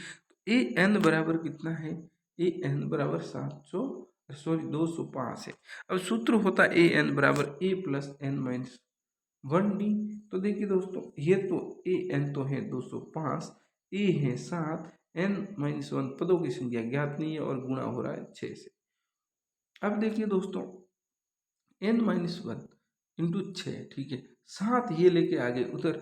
A: ए एन बराबर कितना है? ए एन बराबर 205 है। अब सूत्र होता है ए एन बराबर A plus N minus 1d। तो देखिए दोस्तों, ये तो ए एन तो है 205, ए है 7, एन माइनस 1 पदों की संख्या ज्ञात नहीं है और गुणा हो रहा है 6 से। अब देखिए दोस्तों, एन माइनस 1 इंटू 6, ठीक है, 7 ये लेके आगे उधर,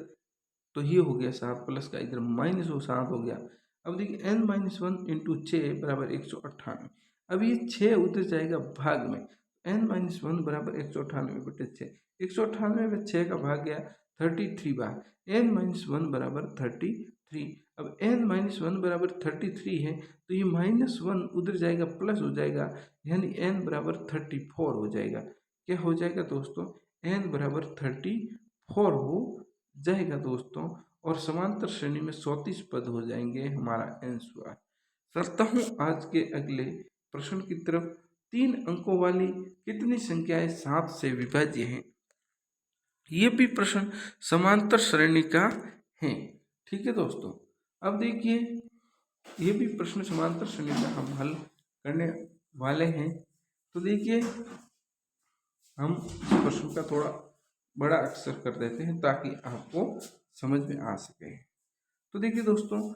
A: तो ये हो गया 7 प्लस का इधर माइनस हो 7 हो गया। अब देखिए एन माइनस 1 इंटू 6 बराबर 198। अब ये 6 उधर जाएगा भाग में, एन माइनस 1 बराबर 198/6। 198 में 6 का भाग गया 33 बार, एन माइनस 1 बराबर 33। अब एन माइनस 1 बराबर 33 है, तो ये -1 उधर जाएगा प्लस हो जाएगा, यानी एन बराबर 34 हो जाएगा। क्या हो जाएगा दोस्तों? एन बराबर 34 हो जाएगा दोस्तों, और समांतर श्रेणी में 34 पद हो जाएंगे हमारा आंसर। चलता हूँ आज के अगले प्रश्न की तरफ। 3 अंकों वाली कितनी संख्याएं 7 से विभाज्य हैं? ये भी प्रश्न समांतर श्रेणी का है। ठीक है दोस्तों, अब देखिए ये भी प्रश्न समांतर श्रेणी का हम हल करने वाले हैं। तो देखिए हम इस प्रश्न का थोड़ा बड़ा अक्षर कर देते हैं ताकि आपको समझ में आ सके। तो देखिए दोस्तों,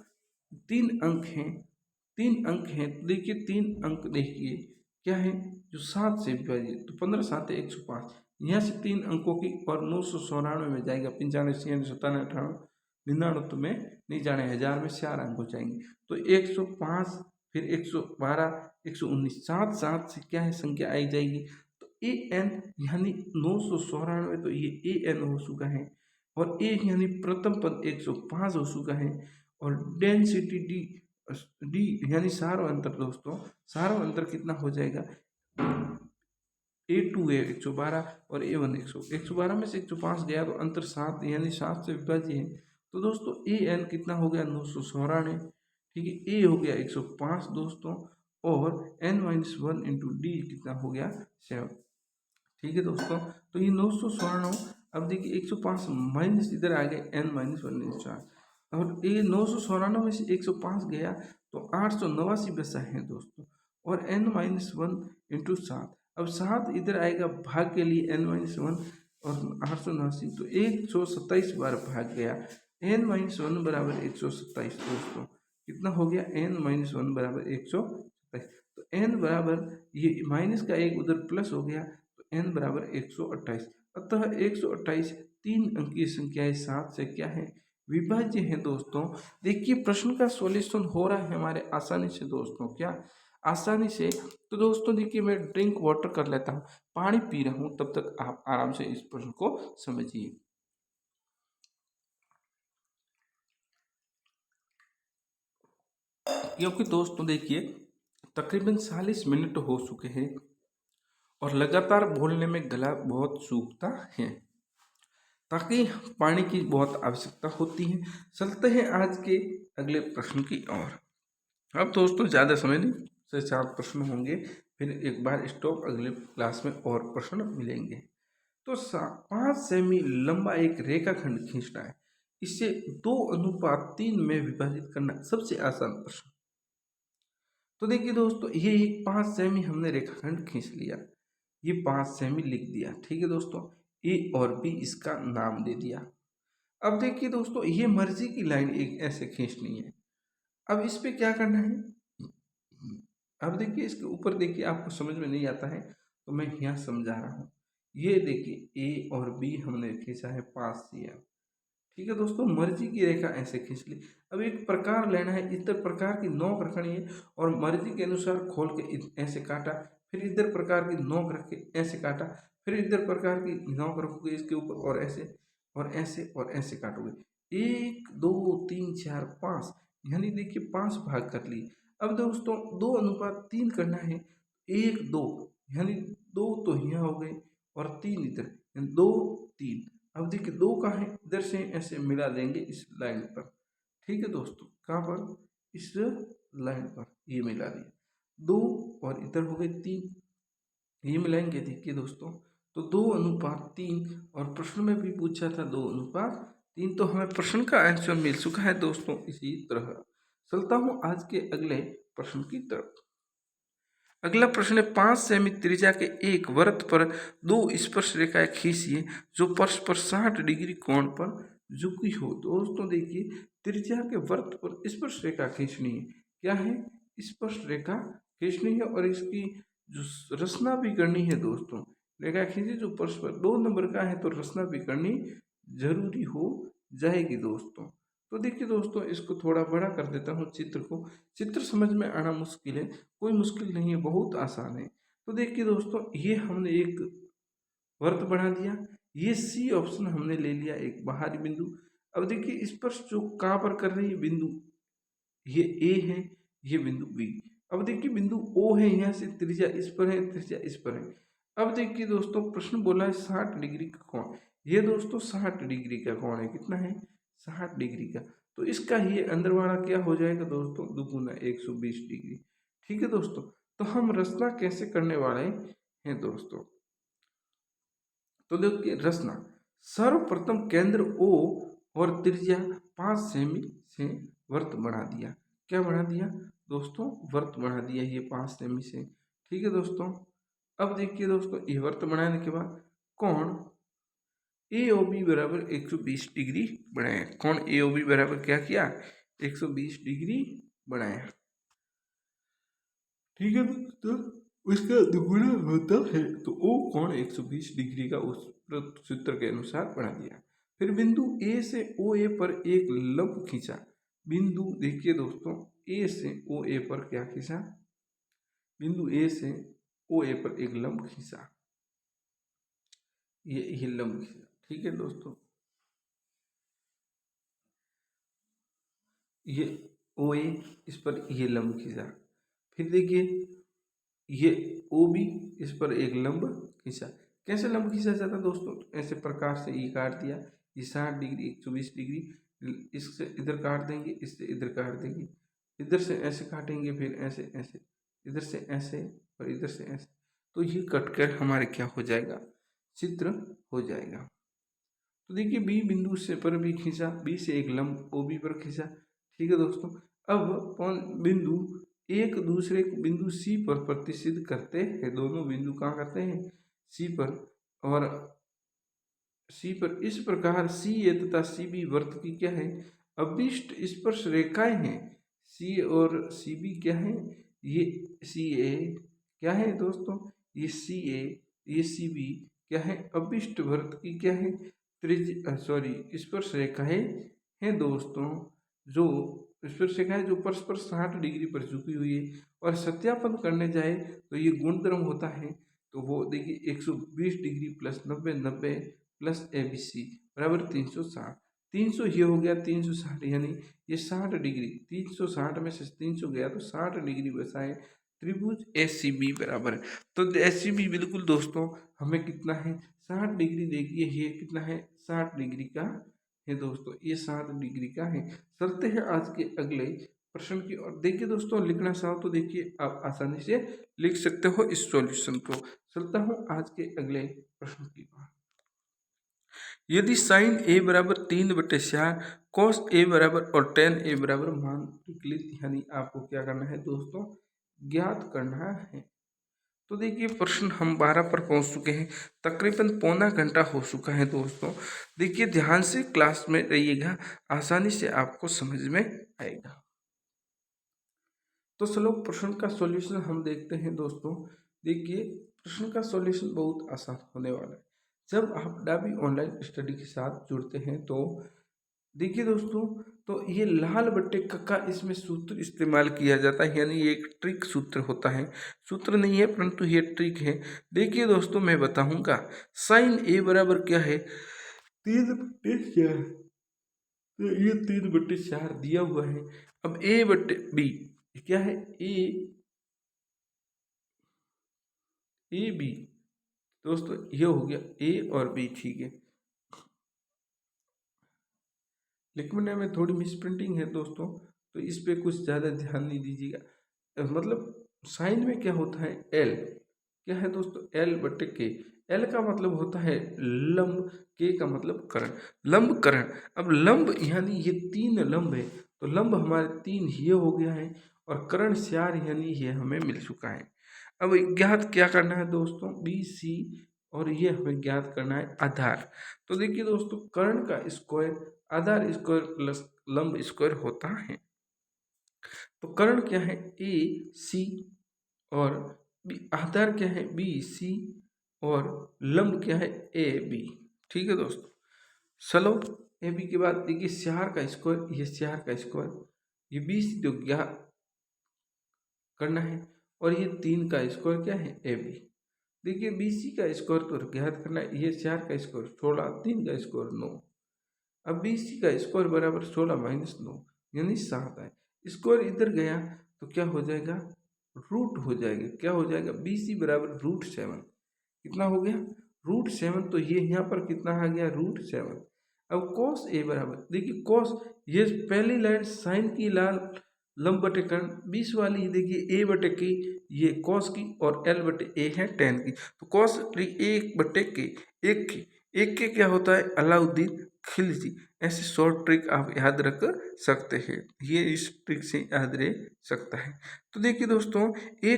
A: 3 अंक हैं, 3 अंक हैं, तो देखिए 3 अंक देखिए क्या है जो 7 से विभाजित, तो 15 7 105, यहाँ से 3 अंकों की और 994 में जाएगा, 95 96 97 98 99 तो में नहीं जाने, 1000 में 4 अंक हो जाएंगे, तो 105 फिर 112 119, 7 7 से क्या है संख्या आई जाएगी, तो ए एन यानी 994, तो ये ए एन हो चुका है, और ए यानी प्रथम पद 105 हो चुका है, और डेंसिटी डी डी यानी सारो अंतर दोस्तों, सारो अंतर कितना हो जाएगा? A2 है 112 और A1 112 में से 105 गया तो अंतर 7 यानी 7 से विभाज्य है। तो दोस्तों ए एन कितना हो गया? 994, ठीक है, ए हो गया 105 दोस्तों, और n माइनस 1 इंटू डी कितना हो गया? 7। ठीक है दोस्तों, तो ये 994, अब देखिए 105 माइनस इधर आ गए n माइनस 1 4, और ये 994 में से 105 गया तो 889 बचा है दोस्तों, और n माइनस 1 इंटू 7, अब 7 इधर आएगा भाग के लिए n माइनस 1 और 889, तो 127 बार भाग गया, n माइनस 1 बराबर 127 दोस्तों, कितना हो गया? n माइनस 1 बराबर 127, तो n बराबर ये माइनस का एक उधर प्लस हो गया, तो n बराबर 128। अतः 128 3 अंकीय संख्याएं 7 से क्या है? विभाज्य है दोस्तों। देखिए प्रश्न का सॉल्यूशन हो रहा है हमारे आसानी से दोस्तों, क्या आसानी से। तो दोस्तों देखिए मैं ड्रिंक वाटर कर लेता हूँ, पानी पी रहा हूँ, तब तक आप आराम से इस प्रश्न को समझिए। क्योंकि दोस्तों देखिए तकरीबन 40 मिनट हो चुके हैं और लगातार बोलने में गला बहुत सूखता है, ताकि पानी की बहुत आवश्यकता होती है। चलते हैं आज के अगले प्रश्न की ओर। अब दोस्तों ज़्यादा समय नहीं, 6-7 प्रश्न होंगे, फिर एक बार स्टॉप, अगले क्लास में और प्रश्न मिलेंगे। तो 5 सेमी लंबा एक रेखाखंड खींचना है, इसे 2:3 में विभाजित करना सबसे आसान प्रश्न। तो देखिए दोस्तों, ये 5 सेमी हमने रेखाखंड खींच लिया, ये 5 सेमी लिख दिया, ठीक है दोस्तों। ए और बी इसका नाम दे दिया। अब देखिए दोस्तों, ये मर्जी की लाइन एक ऐसे खींचनी है। अब इस पे क्या करना है, अब देखिए इसके ऊपर देखिए, आपको समझ में नहीं आता है तो मैं यहाँ समझा रहा हूँ। ये देखिए ए और बी हमने खींचा है 5 cm, ठीक है दोस्तों। मर्जी की रेखा ऐसे खींच ली। अब एक प्रकार लेना है, इधर प्रकार की नोक रखनी है और मर्जी के अनुसार खोल के ऐसे काटा, फिर इधर प्रकार की नोक रख के ऐसे काटा, फिर इधर प्रकार की नोक रखोगे इसके ऊपर और ऐसे और ऐसे और ऐसे काटोगे। 1 2 3 4 5, यानी देखिए 5 भाग कर लिए। अब दोस्तों 2:3 करना है, 1 2, यानी 2 तो यहाँ हो गए और 3 इधर, 2 3। अब देखिए 2 कहाँ है, इधर से ऐसे मिला देंगे इस लाइन पर, ठीक है दोस्तों। कहाँ पर, इस लाइन पर ये मिला दिया, 2 और इधर हो गए 3, ये मिलाएंगे। देखिए दोस्तों, तो 2:3, और प्रश्न में भी पूछा था 2:3, तो हमें प्रश्न का आंसर मिल चुका है दोस्तों। इसी तरह चलता हूँ आज के अगले प्रश्न की तरफ। अगला प्रश्न है, 5 सेमी त्रिज्या के एक वृत्त पर 2 स्पर्श रेखाएं खींचिए जो परस्पर 60 डिग्री कोण पर झुकी हो। दोस्तों देखिए, त्रिज्या के वृत्त पर स्पर्श रेखा खींचनी है। क्या है, स्पर्श रेखा खींचनी है और इसकी जो रचना भी करनी है दोस्तों। रेखा खींची जो परस्पर 2 नंबर का है, तो रचना भी करनी जरूरी हो जाएगी दोस्तों। तो देखिए दोस्तों, इसको थोड़ा बड़ा कर देता हूँ चित्र को। चित्र समझ में आना मुश्किल है, कोई मुश्किल नहीं है, बहुत आसान है। तो देखिए दोस्तों, ये हमने एक वर्त बना दिया, ये सी ऑप्शन हमने ले लिया, एक बाहरी बिंदु। अब देखिए स्पर्श जो कहाँ पर कर रही है बिंदु, ये ए है, ये बिंदु बी। अब देखिए बिंदु ओ है, यहाँ से त्रिज्या इस पर है, त्रिज्या इस पर है। अब देखिए दोस्तों, प्रश्न बोला है 60 डिग्री का कोण। ये दोस्तों 60 डिग्री का कोण है, कितना है, 60 डिग्री का। तो इसका ये अंदर वाला क्या हो जाएगा दोस्तों, दुगुना 120 डिग्री, ठीक है दोस्तों। तो हम रचना कैसे करने वाले हैं दोस्तों, तो देखिए रचना, सर्वप्रथम केंद्र ओ और त्रिज्या 5 सेमी से वृत्त बना दिया। क्या बना दिया दोस्तों, वृत्त बना दिया ये 5 सेमी से, ठीक है दोस्तों। अब देखिए दोस्तों, ये वृत्त बनाने के बाद कोण ए ओ बी बराबर 120 डिग्री बनाया। कोण ए ओ बी बराबर क्या किया, 120 डिग्री बनाया, ठीक है दोस्तों। उसका दुगुना होता है, तो ओ कोण 120 डिग्री का उस सूत्र के अनुसार बना दिया। फिर बिंदु ए से ओ ए पर एक लंब खींचा। बिंदु देखिए दोस्तों, ए से ओ ए पर क्या खींचा, बिंदु ए से ओ ए पर एक लंब खींचा, ये लंब खींचा, ठीक है दोस्तों। ये ओ ए, इस पर ये लंब खींचा। फिर देखिए ये ओ बी, इस पर एक लंब खींचा। कैसे लंब खींचा जाता है दोस्तों, ऐसे प्रकार से ये काट दिया, ये 60 डिग्री 120 डिग्री, इससे इधर काट देंगे, इससे इधर काट देंगे, इधर से ऐसे काटेंगे, फिर ऐसे ऐसे, इधर से ऐसे और इधर से ऐसे, तो ये कट कर हमारे क्या हो जाएगा, चित्र हो जाएगा। तो देखिए बी बिंदु से पर भी खींचा, बी से एक लंब ओ बी पर खींचा, ठीक है दोस्तों। अब बिंदु एक दूसरे बिंदु सी पर प्रतिष्ठित करते हैं, दोनों बिंदु कहाँ करते हैं, सी पर, और सी पर इस प्रकार सी ए तथा सी बी वृत्त की क्या है, अभिष्ट स्पर्श रेखाएं हैं। सी और सी बी क्या है, ये सी ए क्या है दोस्तों, ये सी ए, ये सी बी क्या है, अभिष्ट वृत्त की क्या है, स्पर्श रेखाएं हैं दोस्तों। जो स्पर्श रेखाएं जो परस्पर 60 डिग्री पर झुकी हुई है, और सत्यापन करने जाए तो ये गुणधर्म होता है, तो वो देखिए 120 degree plus 90 90 plus a b c बराबर 360। 300 ये हो गया 360, यानी ये 60 डिग्री, 360 में से 300 गया तो 60 डिग्री बचाए, त्रिभुज ACB बराबर है। तो ACB बिल्कुल दोस्तों हमें कितना है, 60 डिग्री। देखिए ये कितना है, 60 डिग्री का है दोस्तों, ये 60 डिग्री का है। चलते हैं आज के अगले प्रश्न की और। देखिए दोस्तों लिखना चाहो तो देखिए आप आसानी से लिख सकते हो इस सॉल्यूशन को। चलता हूँ आज के अगले प्रश्न की ओर। यदि साइन ए बराबर 3/4, कॉस ए बराबर और टेन ए बराबर मान निकलित, यानी आपको क्या करना है दोस्तों, ज्ञात करना है। तो देखिए प्रश्न हम 12 पर पहुंच चुके हैं, तकरीबन पौना घंटा हो चुका है दोस्तों। देखिए ध्यान से क्लास में रहिएगा, आसानी से आपको समझ में आएगा। तो चलो प्रश्न का सॉल्यूशन हम देखते हैं दोस्तों। देखिए प्रश्न का सॉल्यूशन बहुत आसान होने वाला है। जब आप डाबी ऑनलाइन स्टडी के साथ जुड़ते हैं तो देखिए दोस्तों, तो ये लाल बट्टे का इसमें सूत्र इस्तेमाल किया जाता है, यानी ये एक ट्रिक सूत्र होता है। सूत्र नहीं है परंतु ये ट्रिक है। देखिए दोस्तों मैं बताऊंगा, साइन ए बराबर क्या है, 3/4। तो ये 3/4 दिया हुआ है। अब A/B क्या है, ए बी दोस्तों, ये हो गया ए और बी, ठीक है। लिखने में थोड़ी मिसप्रिंटिंग है दोस्तों, तो इस पे कुछ ज़्यादा ध्यान नहीं दीजिएगा। मतलब साइन में क्या होता है, एल क्या है दोस्तों, L/K। एल का मतलब होता है लंब, के का मतलब कर्ण, लंब कर्ण। अब लंब यानी ये 3 लंब है, तो लंब हमारे 3 ये हो गया है और कर्ण 4 यानी ये हमें मिल चुका है। अब ज्ञात क्या करना है दोस्तों, BC, और ये हमें ज्ञात करना है आधार। तो देखिए दोस्तों कर्ण का स्क्वायर आधार स्क्वायर प्लस लंब स्क्वायर होता है। तो कर्ण क्या है, AC, और आधार क्या है, BC, और लंब क्या है, AB। ठीक है दोस्तों, चलो AB के बाद देखिए 4 का स्क्वायर, ये 4 का स्क्वायर, ये BC तो क्या करना है, और ये 3 का स्क्वायर क्या है, AB। देखिए BC का स्क्वायर तो ज्ञात करना है, ये 4 का स्क्वायर 16, 3 का स्क्वायर 9। अब BC का स्क्वायर बराबर 16 माइनस 9 यानी 7 है। स्क्वायर इधर गया तो क्या हो जाएगा, रूट हो जाएगा। क्या हो जाएगा, BC बराबर √7। कितना हो गया, √7। तो ये यहाँ पर कितना आ गया, √7। अब cos A बराबर, देखिए cos, ये पहली लाइन साइन की लाल लंब बटे कर्ण, 20 वाली देखिए A/K, ये cos की, और L/A है tan की। तो cos 1/K, एक के क्या होता है, अलाउद्दीन खिलजी। ऐसे शॉर्ट ट्रिक आप याद रख सकते हैं, ये इस ट्रिक से याद रह सकता है। तो देखिए दोस्तों, ए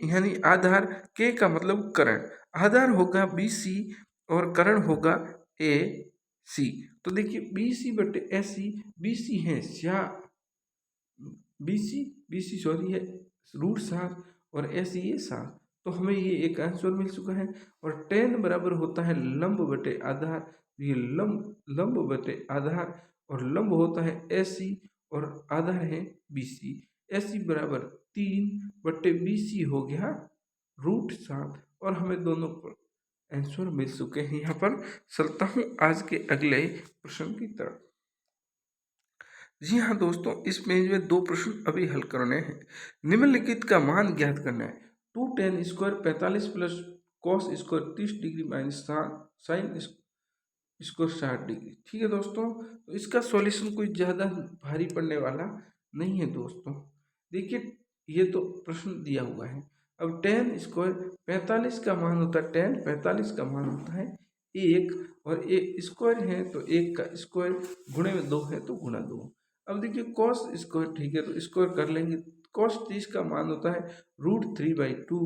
A: यानी आधार, के का मतलब कर्ण, आधार होगा BC और कर्ण होगा AC। तो देखिए BC/AC, BC है BC सॉरी है √7 और AC ये 7। तो हमें ये एक आंसर मिल चुका है। और tan बराबर होता है लंब बटे आधार, ये लंब बटे आधार, और लंब होता है AC और आधार है BC। AC बराबर 3/BC हो गया √7, और हमें दोनों पर आंसर मिल चुके हैं। यहाँ पर चलता हूँ आज के अगले प्रश्न की तरफ। जी हाँ दोस्तों, इस पेज में 2 प्रश्न अभी हल करने हैं। निम्नलिखित का मान ज्ञात करना है, 2 tan square 45 plus cos square 30 degree minus sine square 60 degree. ठीक है दोस्तों, तो इसका सॉल्यूशन कोई ज़्यादा भारी पड़ने वाला नहीं है दोस्तों। देखिए ये तो प्रश्न दिया हुआ है। अब tan स्क्वायर 45 का मान होता है, tan 45 का मान होता है 1, और एक स्क्वायर है तो 1 का स्क्वायर गुणे में 2 है तो गुणा 2। अब देखिए कॉस स्क्वायर, ठीक है तो स्क्वायर कर लेंगे। कॉस 30 का मान होता है √3/2,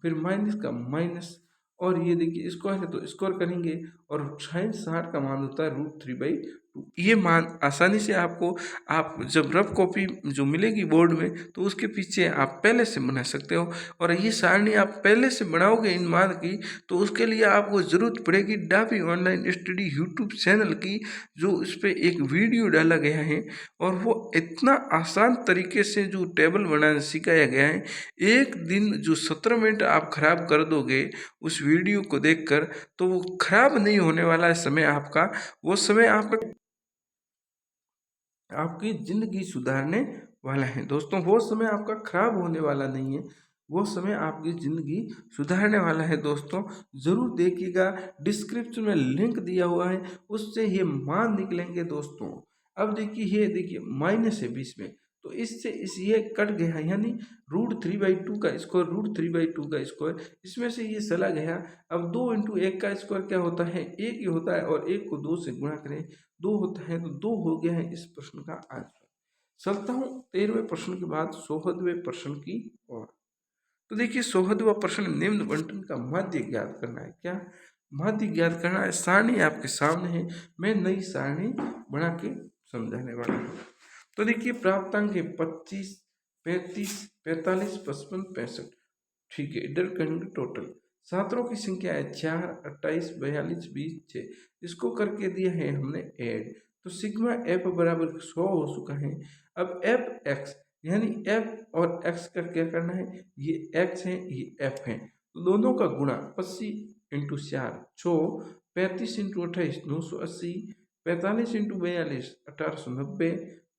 A: फिर माइनस का माइनस, और ये देखिए स्क्वायर है तो स्क्वायर करेंगे, और साइन 60 का मान होता है √3/2। ये मान आसानी से आपको, आप जब रफ कॉपी जो मिलेगी बोर्ड में तो उसके पीछे आप पहले से बना सकते हो। और ये सारणी आप पहले से बनाओगे इन मान की, तो उसके लिए आपको ज़रूरत पड़ेगी डाबी ऑनलाइन स्टडी यूट्यूब चैनल की, जो उस पर एक वीडियो डाला गया है, और वो इतना आसान तरीके से जो टेबल बनाना सिखाया गया है। एक दिन जो 17 मिनट आप खराब कर दोगे उस वीडियो को देखकर, तो वो खराब नहीं होने वाला है समय आपका, वो समय आपका आपकी ज़िंदगी सुधारने वाला है दोस्तों। वो समय आपका खराब होने वाला नहीं है, वो समय आपकी ज़िंदगी सुधारने वाला है दोस्तों। ज़रूर देखिएगा, डिस्क्रिप्शन में लिंक दिया हुआ है, उससे ये मान निकलेंगे दोस्तों। अब देखिए, ये देखिए माइनस है 20 में, तो इससे ये कट गया, यानी √3/2 का स्क्वायर, √3/2 का स्क्वायर, इसमें से ये चला गया। अब 2 × 1 का स्क्वायर क्या होता है? 1 ही होता है, और 1 को 2 से गुणा करें 2 होता है, तो 2 हो गया है इस प्रश्न का आंसर। चलता हूँ 13वें प्रश्न के बाद 14वें प्रश्न की ओर। तो देखिए 14वां प्रश्न, निम्न बंटन का माध्य ज्ञात करना है। क्या माध्य ज्ञात करना है? सारणी आपके सामने है, मैं नई सारणी बना के समझाने वाला हूँ। तो देखिए प्राप्तांक है 25, 35, 45, 55, 65। ठीक है, इधर करेंगे टोटल। छात्रों की संख्या है 4, 28, 42, 20, 6। इसको करके दिया है हमने ऐड, तो सिग्मा एफ बराबर 100 हो चुका है। अब एफ एक्स, यानी एफ और एक्स का क्या करना है? ये एक्स है, ये एफ है, तो दोनों का गुणा 25 × 4 6, 35 × 28 980, 45 × 42 1890,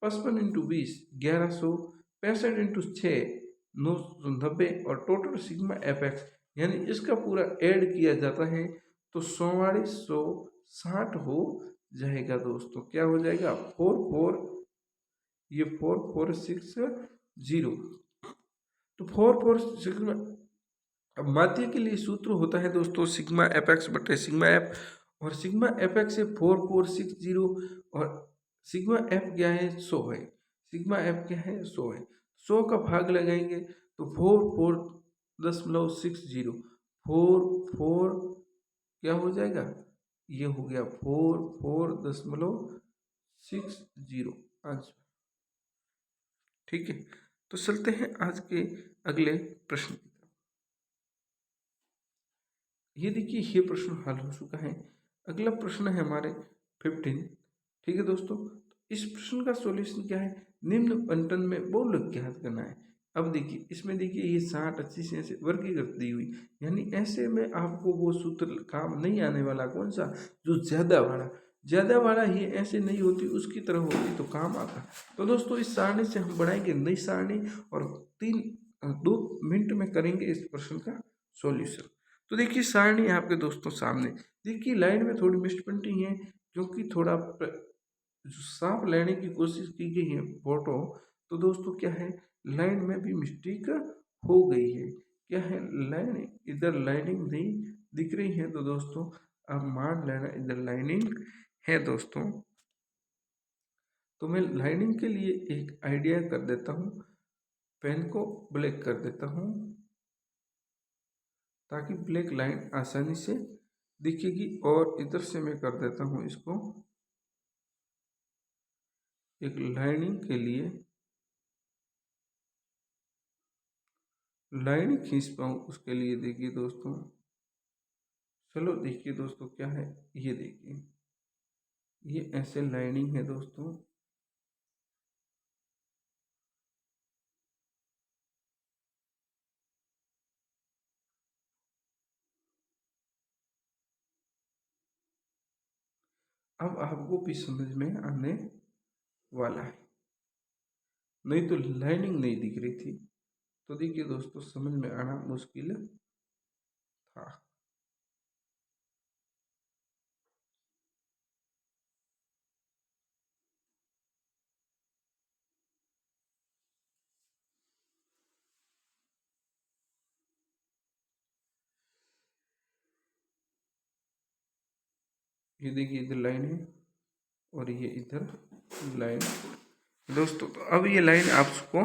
A: 55 × 20 1100, 65 × 6 990, और टोटल सिग्मा एफ एक्स, यानी इसका पूरा ऐड किया जाता है तो 4460 हो जाएगा दोस्तों। क्या हो जाएगा? 4460। तो 446 में, अब माध्य के लिए सूत्र होता है दोस्तों सिग्मा एफ एक्स बटे सिग्मा एफ, और सिग्मा एफ एक्स है 4460, और सिग्मा एफ क्या है? 100 है। सिग्मा एफ क्या है? 100 है। 100 का भाग लगाएंगे तो 44.60, 44 क्या हो जाएगा? ये हो गया 44.60 आंसर। ठीक है, तो चलते हैं आज के अगले प्रश्न की तरफ। ये देखिए, ये प्रश्न हल हो चुका है। अगला प्रश्न है हमारे 15। ठीक है दोस्तों, इस प्रश्न का सॉल्यूशन क्या है? निम्न बंटन में बहुलक ज्ञात करना है। अब देखिए, इसमें देखिए ये 60, 80 से ऐसे वर्गीकृत दी हुई, यानी ऐसे में आपको वो सूत्र काम नहीं आने वाला। कौन सा? जो ज्यादा वाला ये ऐसे नहीं होती, उसकी तरह होती तो काम आता। तो दोस्तों इस सारणी से हम बनाएंगे नई सारणी, और 2 मिनट में करेंगे इस प्रश्न का सॉल्यूशन। तो देखिए सारणी आपके दोस्तों सामने, देखिए लाइन में थोड़ी मिसप्रिंटिंग है, क्योंकि थोड़ा साफ लेने की कोशिश की गई है फोटो, तो दोस्तों क्या है, लाइन में भी मिस्टेक हो गई है। क्या है? लाइन इधर लाइनिंग नहीं दिख रही है, तो दोस्तों आप मान लेना इधर लाइनिंग है दोस्तों। तो मैं लाइनिंग के लिए एक आइडिया कर देता हूँ, पेन को ब्लैक कर देता हूँ ताकि ब्लैक लाइन आसानी से दिखेगी, और इधर से मैं कर देता हूँ इसको एक लाइनिंग के लिए लाइन खींच पाऊँ, उसके लिए देखिए दोस्तों, चलो देखिए दोस्तों क्या है, ये देखिए ये ऐसे लाइनिंग है दोस्तों। अब आपको भी समझ में आने वाला है, नहीं तो लाइनिंग नहीं दिख रही थी, तो देखिए दोस्तों समझ में आना मुश्किल था। ये देखिए इधर लाइन है, और ये इधर लाइन दोस्तों। तो अब ये लाइन आपको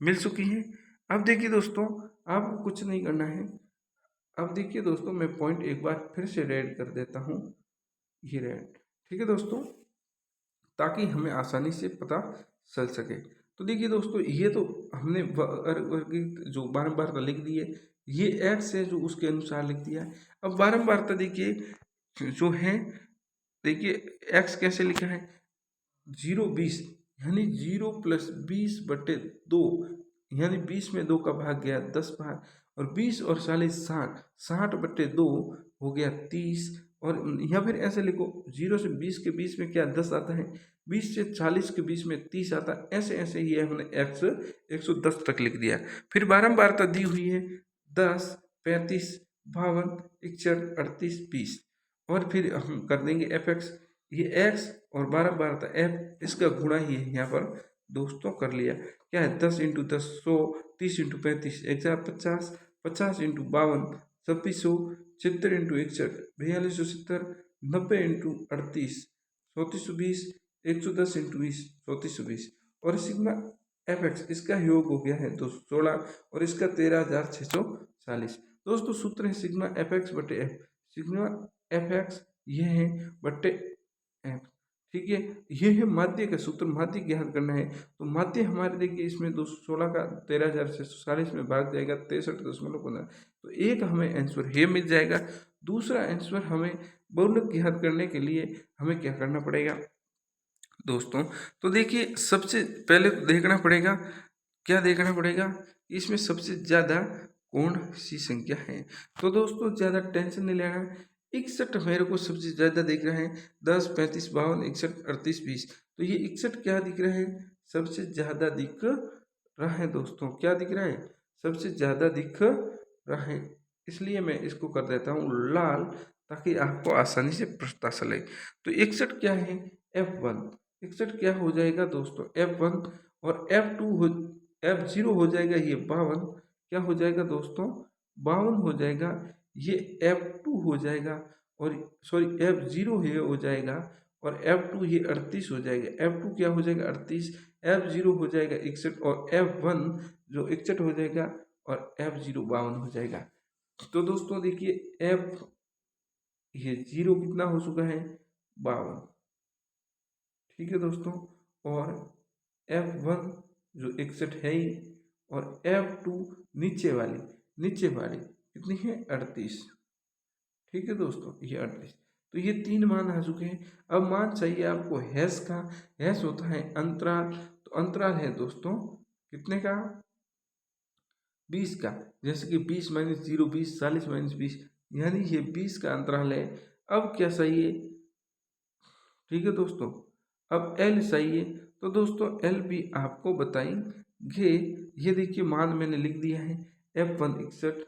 A: मिल चुकी है। अब देखिए दोस्तों, आपको कुछ नहीं करना है। अब देखिए दोस्तों, मैं पॉइंट एक बार फिर से रेड कर देता हूँ, ये रेड। ठीक है दोस्तों, ताकि हमें आसानी से पता चल सके। तो देखिए दोस्तों, ये तो हमने वर्गीकृत जो बारंबार लिख दिए, ये एक्स है जो उसके अनुसार लिख दिया है। अब बारंबार देखिए जो है, देखिए एक्स कैसे लिखा है? 0 20, यानी 0+20/2, यानी 20 में 2 का भाग गया 10 बार, और 20 और 40 60, 60/2 हो गया 30, और या फिर ऐसे लिखो 0 से 20 के बीच में क्या 10 आता है, 20 से 40 के बीच में 30 आता है। ऐसे ऐसे ये हमने x 110 तक लिख दिया। फिर बारंबारता दी हुई है 10, 35, 52, 61, 38, 20। और फिर हम कर देंगे fx, ये x और बारंबारता f, इसका गुणा ही है यहाँ पर दोस्तों कर लिया। क्या है 10 into 10 100, 30 into 35 1050, 50 into 52 2600, 76 into 61 4270, 90 into 38 3420, 110 into 20 3420। और सिग्मा एफ एक्स इसका योग हो गया है 216 और इसका 13640। दोस्तों सूत्र है सिग्मा एफ एक्स बटे एफ, सिग्मा एफ एक्स ये है बटे एफ, ठीक है। ये है माध्य का सूत्र, माध्य ज्ञात करना है। तो माध्य हमारे देखिए इसमें 216 का 13640 में भाग जाएगा 63.15, तो एक हमें आंसर ये मिल जाएगा। दूसरा आंसर हमें बहुलक ज्ञात करने के लिए हमें क्या करना पड़ेगा दोस्तों, तो देखिए सबसे पहले तो देखना पड़ेगा, क्या देखना पड़ेगा, इसमें सबसे ज़्यादा कौन सी संख्या है। तो दोस्तों ज़्यादा टेंशन नहीं लेना, 61 मेरे को सबसे ज़्यादा दिख रहा है, 10, 35, 52, 61, 38, 20। तो ये 61 क्या दिख रहा है, सबसे ज़्यादा दिख रहा है दोस्तों, क्या दिख रहा है, सबसे ज़्यादा दिख रहा है। इसलिए मैं इसको कर देता हूँ लाल, ताकि आपको आसानी से पता चले। तो 61 क्या है, F1, 61 क्या हो जाएगा दोस्तों F1, और F2 हो, F0 हो जाएगा ये 52, क्या हो जाएगा दोस्तों 52 हो जाएगा, ये F2 हो जाएगा, और सॉरी F0 ये हो जाएगा, और F2 ये 38 हो जाएगा, F2 क्या हो जाएगा 38, F0 हो जाएगा 61, और F1 जो 61 हो जाएगा, और F0 52 हो जाएगा। तो दोस्तों देखिए F ये 0 कितना हो चुका है 52, ठीक है दोस्तों, और F1 जो 61 है ही, और F2 नीचे वाली कितनी है 38, ठीक है दोस्तों ये 38। तो ये तीन मान आ चुके हैं। अब मान चाहिए आपको हैश का, हैश होता है अंतराल, तो अंतराल है दोस्तों कितने का 20 का, जैसे कि 20 माइनस 0 20, 40 माइनस 20, यानी ये 20 का अंतराल है। अब क्या चाहिए, ठीक है दोस्तों, अब एल चाहिए। तो दोस्तों एल भी आपको बताएंगे, ये देखिए मान मैंने लिख दिया है, F1 61,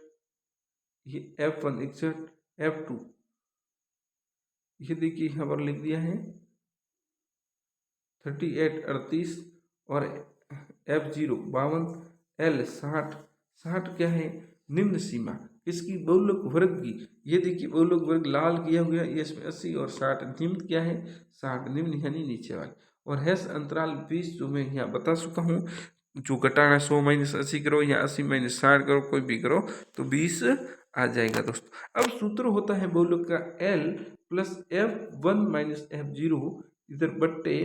A: ये F1 61, F2 ये देखिए यहाँ पर लिख दिया है 38 38, और F0 52, L 60, 60 क्या है निम्न सीमा इसकी बहुलक वर्ग की, ये देखिए बहुलक वर्ग लाल किया हुआ है, ये इसमें 80 और 60, निम्न क्या है 60, निम्न यानी नीचे वाले। और हैश अंतराल 20 जो मैं यहाँ बता चुका हूँ, जो घटाना 100 माइनस 80 करो या 80 माइनस 60 करो, कोई भी करो तो 20 आ जाएगा दोस्तों। अब सूत्र होता है बहुलक का L plus F1 minus F0 इधर बट्टे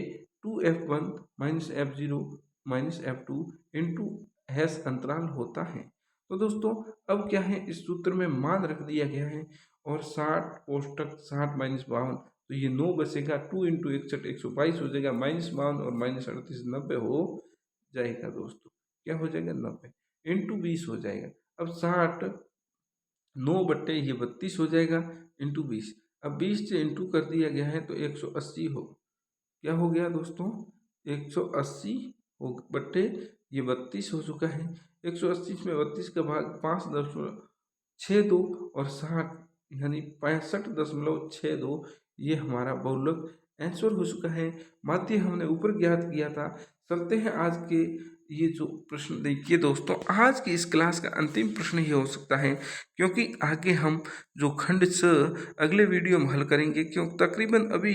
A: 2F1 minus F0 minus F2 into hash अंतराल होता है। तो दोस्तों अब क्या है, इस सूत्र में मान रख दिया गया है, और 60 कोष्टक 60 माइनस 52, तो ये 9 बचेगा, 2 इंटू 61 122 हो जाएगा, माइनस 52 और माइनस 38 90 हो जाएगा दोस्तों, क्या हो जाएगा 90 इंटू 20 हो जाएगा। अब 60 9 बट्टे ये 32 हो जाएगा इंटू 20, अब 20 से इंटू कर दिया गया है तो 180 हो, क्या हो गया दोस्तों 180 हो बट्टे ये 32 हो चुका है। 180 में 32 का भाग 5.62 और 60 यानी 65.62 ये हमारा बहुलक आंसर हो चुका है। माध्य हमने ऊपर ज्ञात किया था। चलते हैं आज के ये जो प्रश्न, देखिए दोस्तों आज की इस क्लास का अंतिम प्रश्न ये हो सकता है, क्योंकि आगे हम जो खंड स अगले वीडियो में हल करेंगे, क्यों तकरीबन अभी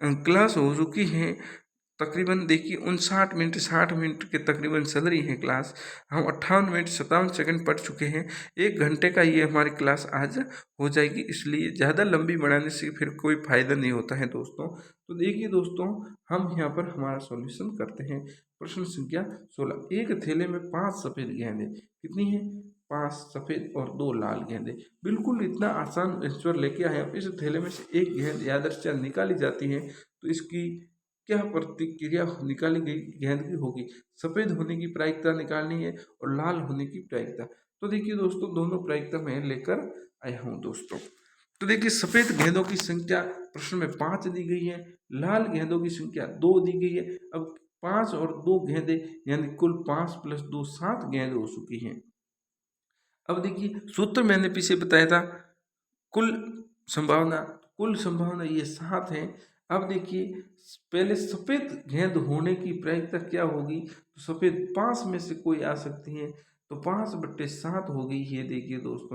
A: क्लास हो चुकी है, तकरीबन देखिए 59 मिनट 60 मिनट के तकरीबन चल रही है क्लास, हम 58 मिनट 57 सेकंड पढ़ चुके हैं। 1 घंटे का ये हमारी क्लास आज हो जाएगी, इसलिए ज़्यादा लंबी बनाने से फिर कोई फ़ायदा नहीं होता है दोस्तों। तो देखिए दोस्तों हम यहाँ पर हमारा सॉल्यूशन करते हैं। प्रश्न संख्या 16, एक थैले में 5 सफ़ेद गेंदें कितनी है 5 सफ़ेद और 2 लाल गेंदें, बिल्कुल इतना आसान आंसर लेके आए हैं। इस थैले में से एक गेंद यादृच्छा निकाली जाती है, तो इसकी क्या प्रतिक्रिया निकाली गई गेंद की होगी, सफेद होने की प्रायिकता निकालनी है और लाल होने की प्रायिकता। तो देखिए दोस्तों दोनों प्रायिकता मैं लेकर आया हूँ दोस्तों। तो देखिए सफेद गेंदों की संख्या प्रश्न में 5 दी गई है, लाल गेंदों की संख्या 2 दी गई है। अब 5 और 2 गेंदें यानी कुल 5 प्लस 2 7 गेंद हो चुकी हैं। अब देखिए सूत्र मैंने पीछे बताया था, कुल संभावना, कुल संभावना ये 7 है। अब देखिए पहले सफेद गेंद होने की प्रायिकता क्या होगी, तो सफेद 5 में से कोई आ सकती है, तो 5/7 हो गई। ये देखिए दोस्तों